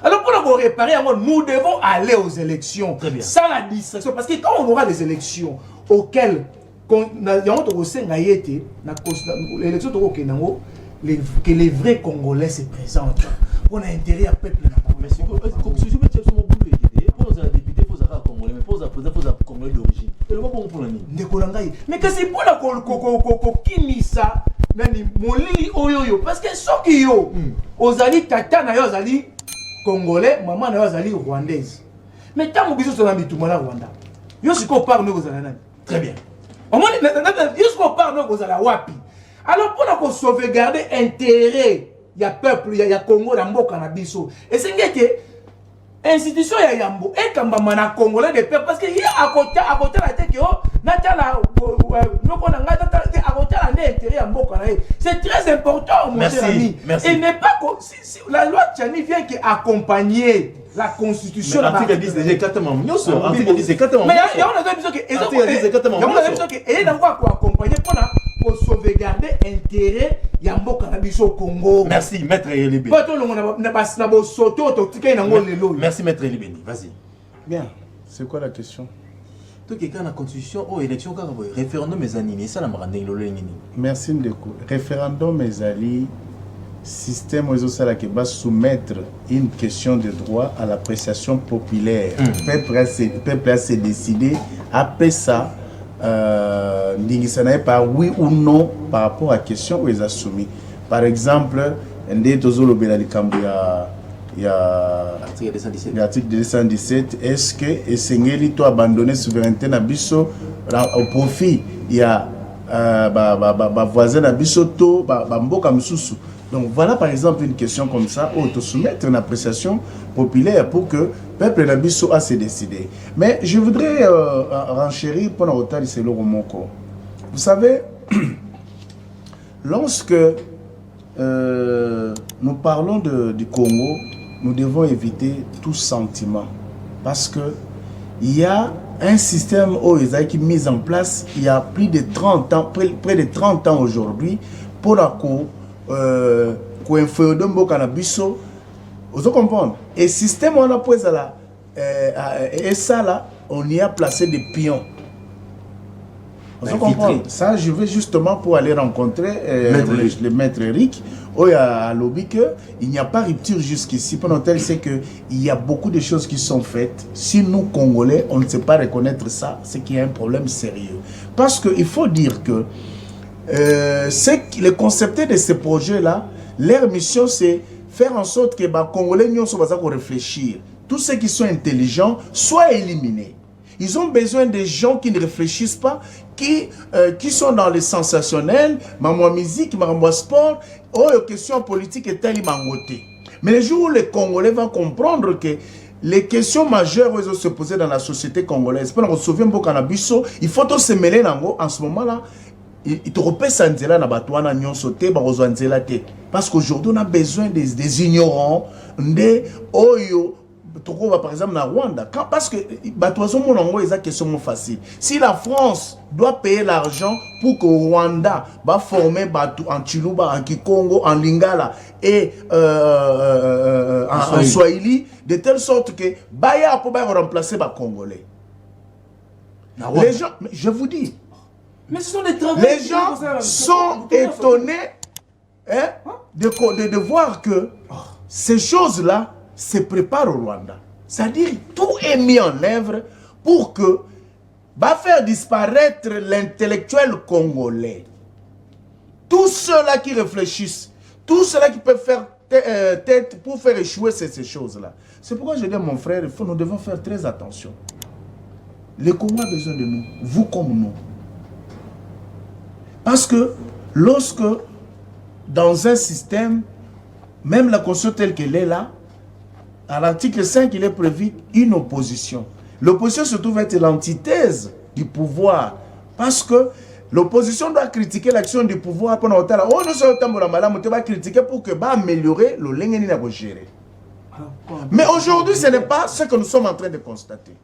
Speaker 4: Alors pour nous réparer, nous devons aller aux élections sans la distraction. Parce que quand on aura des élections auxquelles l'élection que les vrais Congolais se présentent, on a intérêt à peuple.
Speaker 5: Mais c'est quoi? Constitution, mais tu as son boulot. Pour les députés, pour les Congolais, mais pour les présidents, pour les Congolais d'origine. Et le bon pour l'année.
Speaker 4: Mais que c'est pour la Kimisa, Molili Oyoyo. Parce que ceux qui ont, Ozali Tata na Ozali Congolais, maman na Ozali Rwandaise. Mais tant que vous avez tout le Rwanda, yo si qu'on parle nous
Speaker 5: Très bien.
Speaker 4: Jusqu'au parle nous à Wapi. Alors pour sauvegarder l'intérêt, il y a peuple, il y a Congo, il y a Mboka na biso. Et c'est que institution ya Yambo et quand na Congolais des peuples parce que il y a à côté la tête que natala c'est très important mon cher ami. Il n'est pas la loi Tchani vient accompagner la constitution.
Speaker 5: L'article 10 déjà 4 membres. L'article 10 c'est 4 membres.
Speaker 4: Mais il y a on a besoin que et donc quoi accompagner pour sauvegarder intérêt ya mboka na biso Congo.
Speaker 5: Merci maître Elibeni. Merci maître Elibeni. Vas-y.
Speaker 6: Bien. C'est quoi la question?
Speaker 5: Tout qui est dans la constitution ou élection référendum mes animés ça la marandé lolengini.
Speaker 6: Merci Ndeko. Référendum mes alliés système aux ça qui va soumettre une question de droit à l'appréciation populaire. Peuple a se décider après ça par oui ou non par rapport à la question où ils ont soumis. Par exemple, il y a l'article 217. Est-ce que Essengeli doit abandonner souveraineté na biso au profit il y a voisin na biso to mboka msusu Donc voilà par exemple une question comme ça, où te soumettre une appréciation populaire pour que le peuple Nabiso a se décider. Mais je voudrais renchérir pendant autant de Selo Romoko. Vous savez, lorsque nous parlons du Congo, nous devons éviter tout sentiment. Parce que il y a un système qui est mis en place il y a plus de 30 ans, près de 30 ans aujourd'hui, pour la cour. Vous comprenez? Et système on a posé là, et ça là, on y a placé des pions. Vous comprenez? Ça, je vais justement pour aller rencontrer le maître Eric. Il y a lobby que il n'y a pas rupture jusqu'ici. Pendant tel, c'est que il y a beaucoup de choses qui sont faites. Si nous Congolais, on ne sait pas reconnaître ça, c'est qu'il y a un problème sérieux. Parce qu'il faut dire que les concepteurs de ces projets-là, leur mission, c'est faire en sorte que les Congolais ne soient pas réfléchir. Tous ceux qui sont intelligents soient éliminés. Ils ont besoin de gens qui ne réfléchissent pas, qui sont dans le sensationnel, ma musique, ma sport, questions politiques et telles mangoté. Mais le jour où les Congolais vont comprendre que les questions majeures vont se poser dans la société congolaise, pendant qu'on se souvient beaucoup il faut se mêler en ce moment-là. Il te repère Sanzela na batouana nyon sauté, barozanzela te. Parce qu'aujourd'hui, on a besoin des ignorants, des oyo. Par exemple, na Rwanda. Parce que batouazo monango est une question facile. Si la France doit payer l'argent pour que Rwanda va former en Chiluba, en Kikongo, en Lingala et en Swahili, de telle sorte que Baya peut remplacer les Congolais. Les gens, je vous dis,
Speaker 4: mais ce sont des travaux.
Speaker 6: Les gens sont étonnés de voir que ces choses-là se préparent au Rwanda. C'est-à-dire tout est mis en œuvre pour que faire disparaître l'intellectuel congolais. Tous ceux-là qui réfléchissent, tous ceux-là qui peuvent faire tête pour faire échouer ces choses-là. C'est pourquoi je dis à mon frère, nous devons faire très attention. Le Congo a besoin de nous, vous comme nous. Parce que lorsque, dans un système, même la Constitution telle qu'elle est là, à l'article 5, il est prévu une opposition. L'opposition se trouve être l'antithèse du pouvoir. Parce que l'opposition doit critiquer l'action du pouvoir pendant autant. Oh, nous sommes critiquer pour que améliorer le lengeni à gérer. Mais aujourd'hui, ce n'est pas ce que nous sommes en train de constater.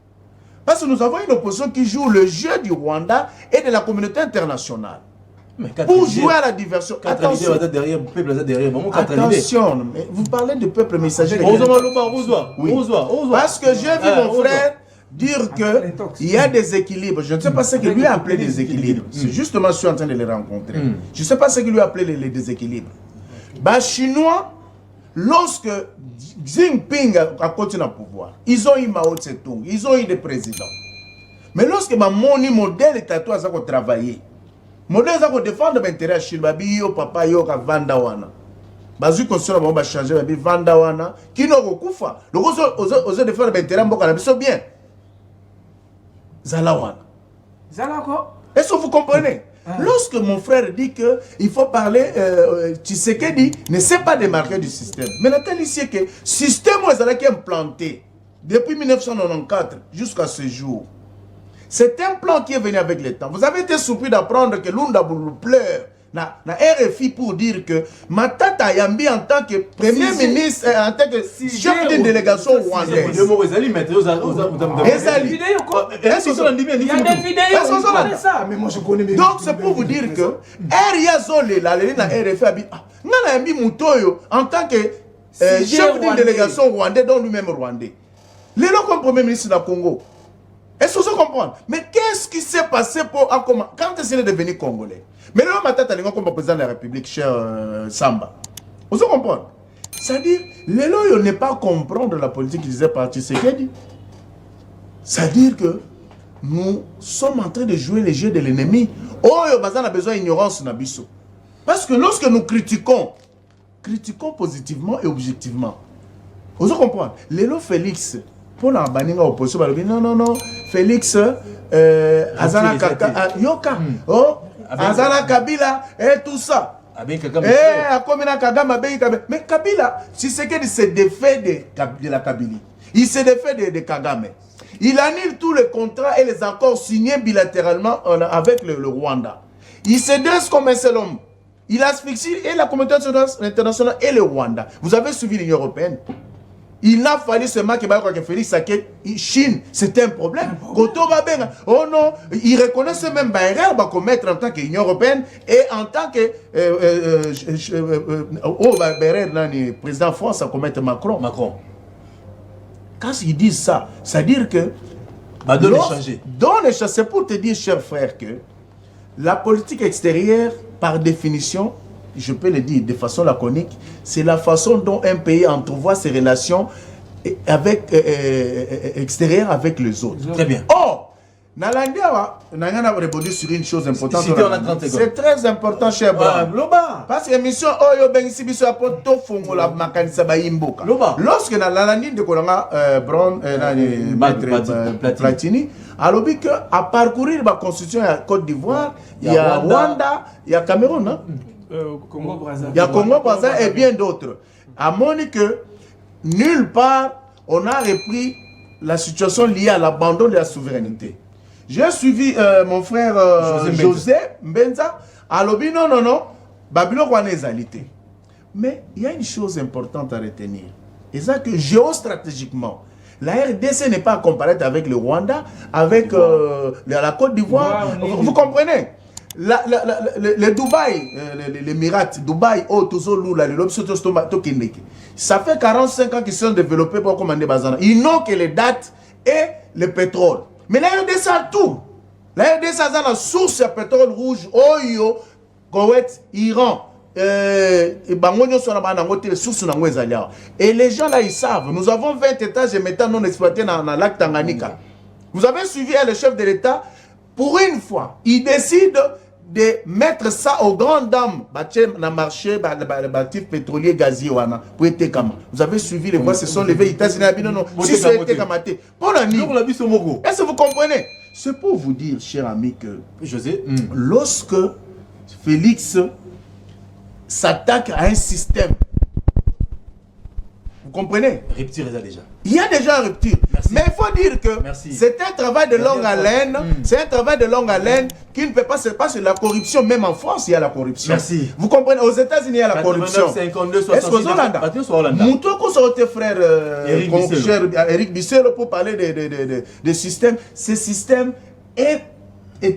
Speaker 6: Parce que nous avons une opposition qui joue le jeu du Rwanda et de la communauté internationale. Pour jouer à la diversion. Attention, attention, mais vous parlez de peuple messager. Oui. Parce que j'ai vu mon frère dire qu'il y a des équilibres. Je ne sais pas ce qu'il lui a appelé des équilibres. C'est justement, je suis en train de les rencontrer. Je ne sais pas ce qu'il lui a appelé les déséquilibres. Chinois, lorsque Xi Jinping a continué au pouvoir, ils ont eu Mao Tse-tung, ils ont eu des présidents. Mais lorsque mon modèle est à toi, ça va travailler. Modèle ça va défendre l'intérêt à Chine, yo papa yo ka vanda wana. Bazu constitution ba changer ba vanda wana qui no kokufa. Le ozo défendre l'intérêt mboka na biso bien. Zala wana. Zala ko? Est-ce que vous comprenez? Lorsque mon frère dit que il faut parler, Tshisekedi ne sait pas démarquer du système. Mais la telle ici que le système est implanté depuis 1994 jusqu'à ce jour. C'est un plan qui est venu avec le temps. Vous avez été surpris d'apprendre que Lunda Boulou pleure na RFI pour dire que Matata Yambi en tant que premier ministre, en tant que chef d'une délégation rwandaise. Il y a des vidéos. Mais moi je connais mes. Donc c'est pour vous dire que RFI en tant que chef d'une délégation rwandaise, dont lui-même rwandais. Les gens comme premier ministre du Congo. Est-ce que vous comprenez? Mais qu'est-ce qui s'est passé pour quand est-ce qu'il est devenu congolais? Mais là, Matata Lingo comme président de la République, cher Samba. Vous comprenez? C'est-à-dire, les lois n'est pas comprendre la politique qu'ils disaient par Tshisekedi. C'est-à-dire que nous sommes en train de jouer les jeux de l'ennemi. Oh, on a besoin d'ignorance nabiso. Parce que lorsque nous critiquons positivement et objectivement. Vous comprenez? Lélo Félix, pour la banning opposition, non, Félix, Azana Kaka, Yoka, Azana Kabila, et tout ça.
Speaker 5: Avec Kagame.
Speaker 6: Comme Kagame, mais Kabila, si c'est que c'est défait de la Kabylie, il se défait de Kagame. Il annule tous les contrats et les accords signés bilatéralement avec le Rwanda. Il se dresse comme un seul homme. Il asphyxie et la communauté internationale et le Rwanda. Vous avez suivi l'Union européenne. Il n'a fallu seulement que Félix Tshisekedi, Chine, c'était un problème. Oh non, il reconnaissent même l'erreur qu'on commettre en tant qu'Union européenne et en tant que président de France, à commettre Macron. Quand ils disent ça, c'est-à-dire que c'est pour te dire, cher frère, que la politique extérieure, par définition, je peux le dire de façon laconique, c'est la façon dont un pays entrevoit ses relations extérieures avec les autres.
Speaker 5: Très bien.
Speaker 6: Or, Nalandia, Nangana répondre sur une chose importante. C'est très important, cher Bram. Parce que mission Oyo Bengisi Biso Apoto Fongo la Makanisa Bayimboka. Lorsque Nalandi de Kolanga Brown Platini, alors que à parcourir la constitution à Côte d'Ivoire, il y a Rwanda, il y a Cameroun, il y a Congo-Brazzaville et bien d'autres. À mon que nulle part on a repris la situation liée à l'abandon de la souveraineté. J'ai suivi mon frère José Mbenza. Alors, non, Babylone Rwanda. Mais il y a une chose importante à retenir. Et ça que géostratégiquement, la RDC n'est pas comparée avec le Rwanda, avec la Côte d'Ivoire. Vous comprenez? Le Dubaï, l'Émirat, Dubaï, ça fait 45 ans qu'ils sont développés pour commander Bazana. Ils n'ont que les dates et le pétrole. Mais la RDC a tout. La RDC a la source de pétrole rouge, Oyo, Koweït, Iran. Et les gens là, ils savent. Nous avons 20 étages et métal non exploités dans le lac Tanganyika. Vous avez suivi le chef de l'État. Pour une fois, il décide de mettre ça aux grandes dames dans le marché bâtif pétrolier gazier. Vous avez suivi les voix se sont levées. États-Unis, non, si c'est été kamaté. Est-ce que vous comprenez? C'est pour vous dire, cher ami, que
Speaker 5: José,
Speaker 6: lorsque Félix s'attaque à un système, vous comprenez?
Speaker 5: Rupture est déjà.
Speaker 6: Il y a déjà une rupture. Merci. Mais il faut dire que c'est un travail de longue haleine. C'est un travail de longue haleine qui ne peut pas se passer. La corruption, même en France, il y a la corruption.
Speaker 5: Merci.
Speaker 6: Vous comprenez? Aux États-Unis, il y a la corruption.
Speaker 5: 52,
Speaker 6: est-ce qu'aux Hollande? Moutoko sortait frère Eric Bissell pour parler de système. Ce système est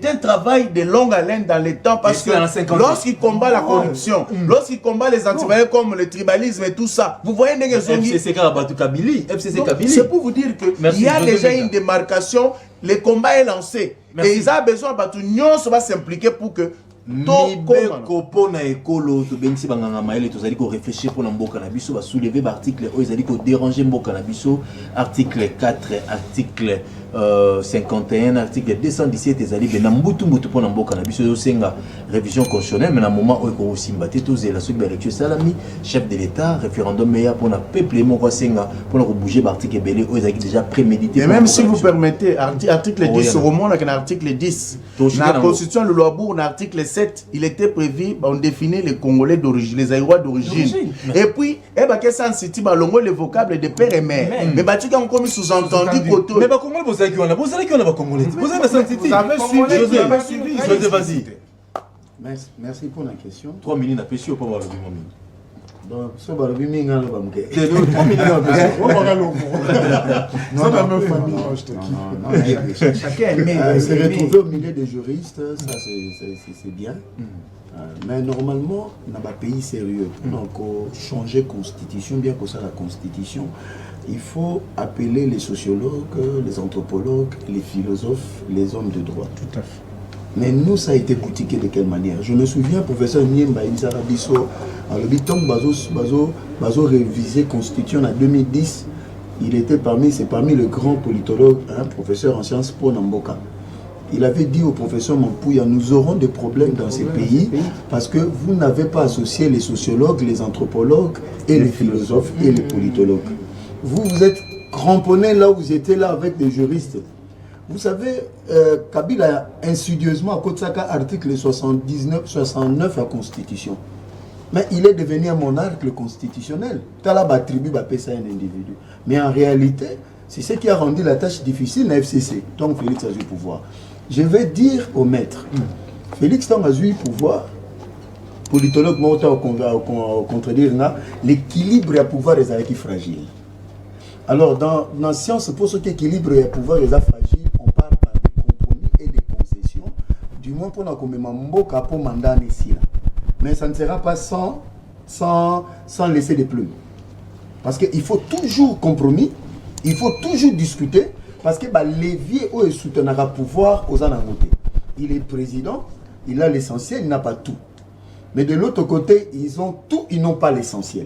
Speaker 6: un travail de longue haleine dans le temps parce que lorsqu'il combat la corruption, lorsqu'il combat les antivaleurs comme le tribalisme et tout ça, vous voyez des
Speaker 5: FCC Kabili.
Speaker 6: C'est pour vous dire qu'il y a déjà une démarcation, le combat est lancé. Et ils ont besoin de l'union va s'impliquer pour que
Speaker 5: Kopo na ekolo to bengisi banganga maele to zali ko réfléchir pour mboka na biso ba soulever ba article o zali ko déranger mboka na biso article 4 article 51 article 217 ezali be na mbutu pour mboka na biso senga révision constitutionnelle mais na moment o ko simbate to zela so ba élection salami chef de l'état référendum meilleur pour na peuple moko senga pour ko bouger ba article belé o zali déjà prémédité.
Speaker 6: Et même si vous permettez article 10 au moment là article 10 la constitution le loi bourg article 7 il était prévu, on définit les Congolais d'origine, les Aïrois d'origine. Et puis, le vocable de père et mère. Mais tu as encore sous-entendu côté.
Speaker 5: Mais les Congolais, vous avez Congolais. Vous avez suivi. Vas-y.
Speaker 2: Merci pour la question.
Speaker 5: 3 minutes, apprécié pour voir le moment.
Speaker 2: Donc, ça va le biming à l'obam.
Speaker 5: 3 minutes,
Speaker 3: C'est la même famille, je te kiffe.
Speaker 2: Chacun aime. Se retrouver au milieu des juristes, ça c'est bien. Mais normalement, dans un pays sérieux, pour changer la constitution, bien que ça la constitution, il faut appeler les sociologues, les anthropologues, les philosophes, les hommes de droit.
Speaker 3: Tout à fait.
Speaker 2: Mais nous, ça a été boutiqué de quelle manière? Je me souviens, professeur Niemba Imsara Bisso, à l'habitant Bazo révisé Constitution en 2010, il était parmi le grand politologue, professeur en sciences Po Namboka. Il avait dit au professeur Mampouya, nous aurons des problèmes dans ces pays parce que vous n'avez pas associé les sociologues, les anthropologues et les philosophes et les politologues. Vous êtes cramponné là où vous étiez là avec des juristes. Vous savez, Kabila insidieusement à Kotsaka article 69 à la Constitution. Mais il est devenu un monarque constitutionnel. Tu as là attribué à un individu. Mais en réalité, c'est ce qui a rendu la tâche difficile à FCC. Donc Félix a eu pouvoir. Je vais dire au maître, Félix a eu pouvoir, politologue m'a contredire, l'équilibre et le pouvoir est fragile. Alors dans la science, pour ce qui est équilibre et le pouvoir est fragile, on parle par des compromis et des concessions, du moins pour nous mandat ici. Mais ça ne sera pas sans laisser des plumes. Parce qu'il faut toujours compromis, il faut toujours discuter, parce que l'évier ou le soutenir pouvoir aux anangotés. Il est président, il a l'essentiel, il n'a pas tout. Mais de l'autre côté, ils ont tout, ils n'ont pas l'essentiel.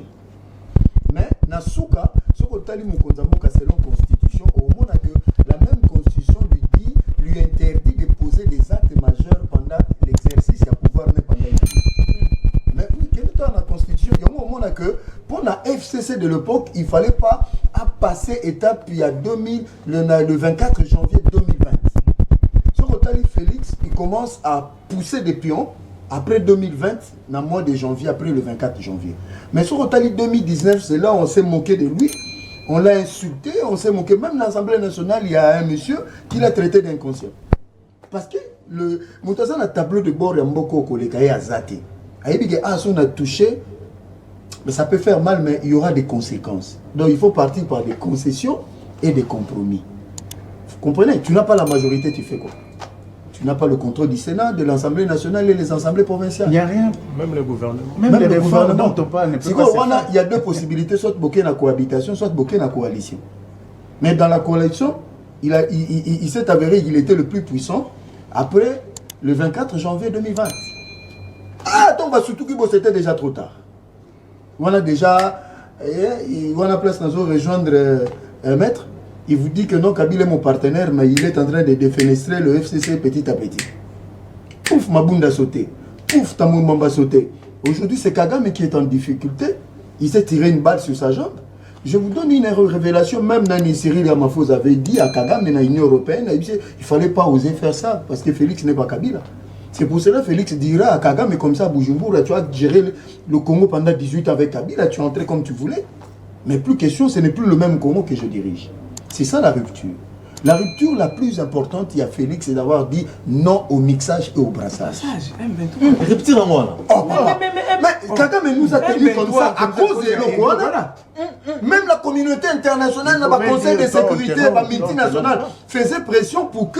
Speaker 2: Mais Nasuka, ce que tu as dit, selon la Constitution, au moment que la même Constitution lui interdit de poser des actes majeurs pendant l'exercice du pouvoir, mais pendant mais oui, quel est dans la Constitution? Il y a un moment que pour la FCC de l'époque, il ne fallait pas passer étape il y a le 24 janvier 2020. Ce que tu as dit, Félix, il commence à pousser des pions. Après 2020, dans le mois de janvier, après le 24 janvier. Mais sur le 2019, c'est là où on s'est moqué de lui. On l'a insulté, on s'est moqué. Même dans l'Assemblée nationale, il y a un monsieur qui l'a traité d'inconscient. Parce que le Moutazan a tableau de bord, il y a beaucoup de collègues, il y a Zate. Il on a touché, mais ça peut faire mal, mais il y aura des conséquences. Donc il faut partir par des concessions et des compromis. Vous comprenez? Tu n'as pas la majorité, tu fais quoi? Tu n'as pas le contrôle du Sénat, de l'Assemblée nationale et les assemblées provinciales.
Speaker 6: Il n'y a rien.
Speaker 1: Même le gouvernement.
Speaker 6: Même les réformes dont on parle ne peut pas se faire.
Speaker 2: Il y a deux possibilités, soit bloquer la cohabitation, soit bloquer la coalition. Mais dans la coalition, il s'est avéré qu'il était le plus puissant après le 24 janvier 2020. Ah, attends, surtout que c'était déjà trop tard. On a déjà, on a place dans rejoindre un maître. Il vous dit que non, Kabila est mon partenaire, mais il est en train de défenestrer le FCC petit à petit. Pouf, Mabunda sauté. Pouf, Tamoun Mamba sauté. Aujourd'hui, c'est Kagame qui est en difficulté. Il s'est tiré une balle sur sa jambe. Je vous donne une révélation. Même Nani Cyril Ramaphosa avait dit à Kagame, dans l'Union européenne, il ne fallait pas oser faire ça, parce que Félix n'est pas Kabila. C'est pour cela que Félix dira à Kagame, comme ça, à Bujumbura, tu as géré le Congo pendant 18 ans avec Kabila, tu es entré comme tu voulais. Mais plus question, ce n'est plus le même Congo que je dirige. C'est ça la rupture. La rupture la plus importante, il y a Félix, c'est d'avoir dit non au mixage et au brassage.
Speaker 5: Rupture en moi là.
Speaker 2: Mais Kagame nous a tenu comme ça à cause de l'Okwala. Même la communauté internationale, le Conseil de sécurité, la multinationale faisait pression pour que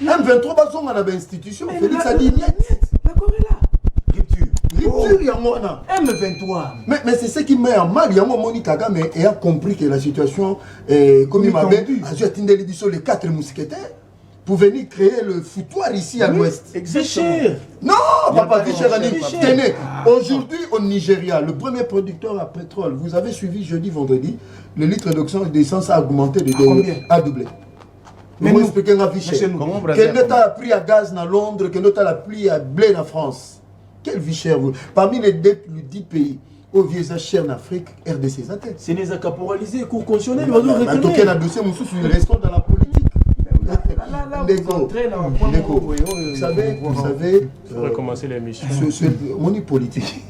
Speaker 2: M23 soit dans l'institution. Félix a dit niet.
Speaker 4: D'accord est là.
Speaker 2: Rupture, il y a un
Speaker 4: M23.
Speaker 2: Mais c'est ce qui met en mal. Il y a un moment où Kagame a compris que la situation, comme il m'avait dit, les 4 mousquetaires pour venir créer le foutoir ici à l'ouest.
Speaker 5: Vichy.
Speaker 2: Non, papa, Vichy. Tenez, aujourd'hui au Nigeria, le premier producteur à pétrole, vous avez suivi jeudi, vendredi, le litre d'essence a augmenté a doublé. Mais vous expliquez un Vichy. Quel nota a pris à gaz dans Londres, quel nota a pris à blé en France. Quel vie cher vous. Parmi les 10 pays au visa cher en Afrique, RDC ça tête.
Speaker 5: C'est les accaporalisés, cours constitutionnels,
Speaker 2: Vous restons dans la politique. Vous savez,
Speaker 1: il faut recommencer l'émission.
Speaker 2: Mon politique.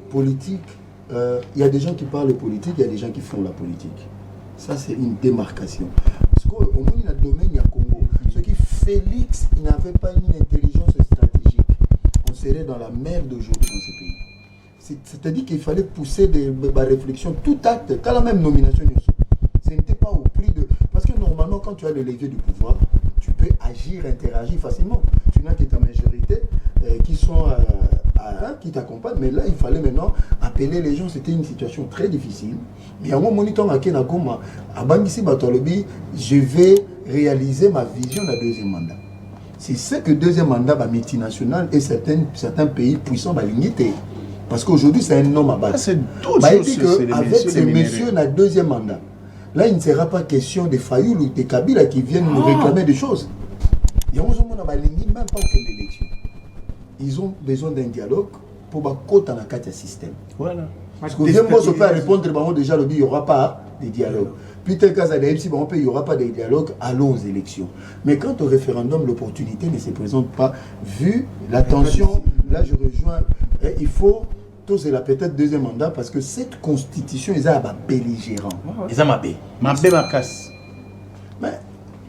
Speaker 2: Politique, il y a des gens qui parlent de politique, il y a des gens qui font la politique. Ça, c'est une démarcation. Parce qu'au moins, il y a le domaine, il y a Congo. Ce qui Félix, il n'avait pas une intelligence stratégique. On serait dans la merde aujourd'hui dans ce pays. C'est-à-dire qu'il fallait pousser des réflexions, tout acte, quand la même nomination, ce n'était pas au prix de... Parce que normalement, quand tu as le levier du pouvoir, tu peux agir, interagir facilement. Tu n'as que ta majorité qui sont qui t'accompagnent, mais là, il fallait maintenant appeler les gens. C'était une situation très difficile. Mais à un moment, je vais réaliser ma vision de deuxième mandat. C'est ce que deuxième mandat va multinational et certains pays puissants va limiter. Parce qu'aujourd'hui, c'est un homme à battre.
Speaker 6: C'est d'autres choses.
Speaker 2: Avec ces messieurs, dans le deuxième mandat, là, il ne sera pas question des Fayoul ou des Kabila qui viennent nous réclamer des choses. Il y a même pas aucune élection. Ils ont besoin d'un dialogue pour côté dans le système.
Speaker 6: Voilà.
Speaker 2: Parce que bien, moi, je peux répondre déjà, il n'y aura pas de dialogue. Puis, tel cas, il n'y aura pas de dialogue, allons aux élections. Mais quant au référendum, l'opportunité ne se présente pas. Vu la tension, là, je rejoins, il faut c'est la peut-être deuxième mandat parce que cette constitution est un belligérant.
Speaker 5: Et ça m'a bé.
Speaker 6: Ma bé ma casse.
Speaker 2: Mais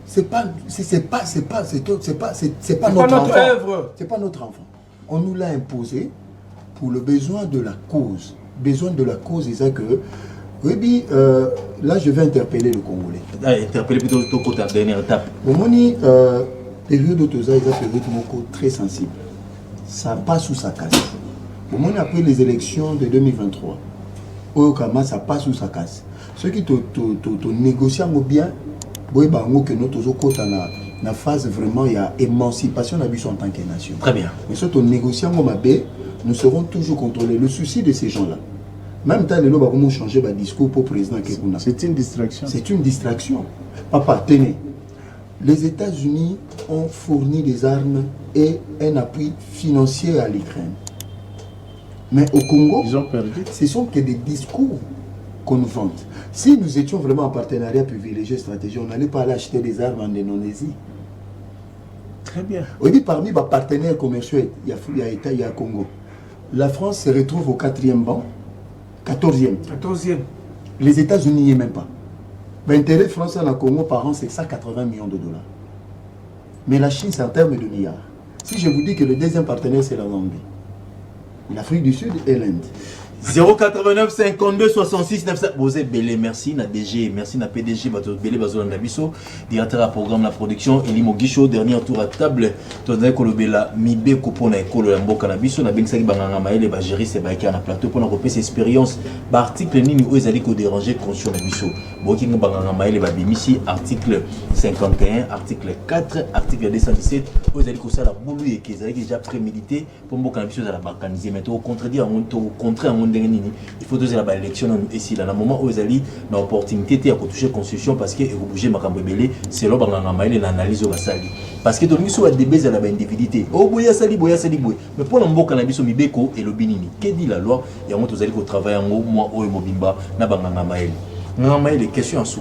Speaker 2: c'est pas
Speaker 4: notre œuvre.
Speaker 2: C'est pas notre enfant. On nous l'a imposé pour le besoin de la cause. Besoin de la cause, c'est ça que oui, là je vais interpeller le Congolais.
Speaker 5: Interpeller plutôt ton côté à la dernière étape.
Speaker 2: Bon, moni période d'autosa, c'est une période très sensible. Ça passe ou ça casse. Bon, moni après les élections de 2023, au Kama ça passe ou ça casse. Ceux qui te négocient bien, oui, bah que notre côté na phase vraiment il y a émancipation de en tant que nation.
Speaker 5: Très bien.
Speaker 2: Mais surtout négociant nous serons toujours contrôlés. Le souci de ces gens-là. Même temps, les gens vont changer le discours pour le président Kekuna.
Speaker 6: C'est une distraction.
Speaker 2: C'est une distraction. Papa, tenez. Les États-Unis ont fourni des armes et un appui financier à l'Ukraine. Mais au Congo,
Speaker 6: Ils ont perdu.
Speaker 2: ce sont que des discours qu'on nous vante. Si nous étions vraiment en partenariat privilégié stratégique, on n'allait pas aller acheter des armes en Indonésie.
Speaker 6: Très bien.
Speaker 2: On dit parmi les partenaires commerciaux, il y a Congo. La France se retrouve au 4e banc, 14e.
Speaker 4: 14e.
Speaker 2: Les États-Unis n'y est même pas. L'intérêt français dans le Congo par an, c'est 180 millions de dollars. Mais la Chine, c'est en termes de milliards. Si je vous dis que le deuxième partenaire, c'est la Zambie, l'Afrique du Sud et l'Inde.
Speaker 5: 089 52 66 900. Vous êtes belé, merci na DG, merci na PDG, belé bazola nabiso, directeur à programme la production, Elimo Guicho, dernier tour à table, tourné kolobela mibe kopona ekolo ya mboka nabiso na bengsaki banganga maele ba gérer ces baïka na plateau pour na repérer cette expérience ba article nini o ezali ko déranger conscient nabiso. Boki banganga maele ba bimisi article 51, article 4, article 217 o ezali ko sala boulou et ezali déjà prémédité pour mboka nabiso za la balkaniser mais au contredire en contraire il faut doser la élection ici dans le moment où ils allaient dans l'opportunité de toucher la constitution parce que vous bougez ma cambébélé c'est là où l'analyse au basali parce que donc soit des baisers à la individualité oh boya sali mais pour l'embo cannabis au mibeko et le binini que dit la loi et on vous allez au travail en haut moi au mobimba na banganga maël les questions en sous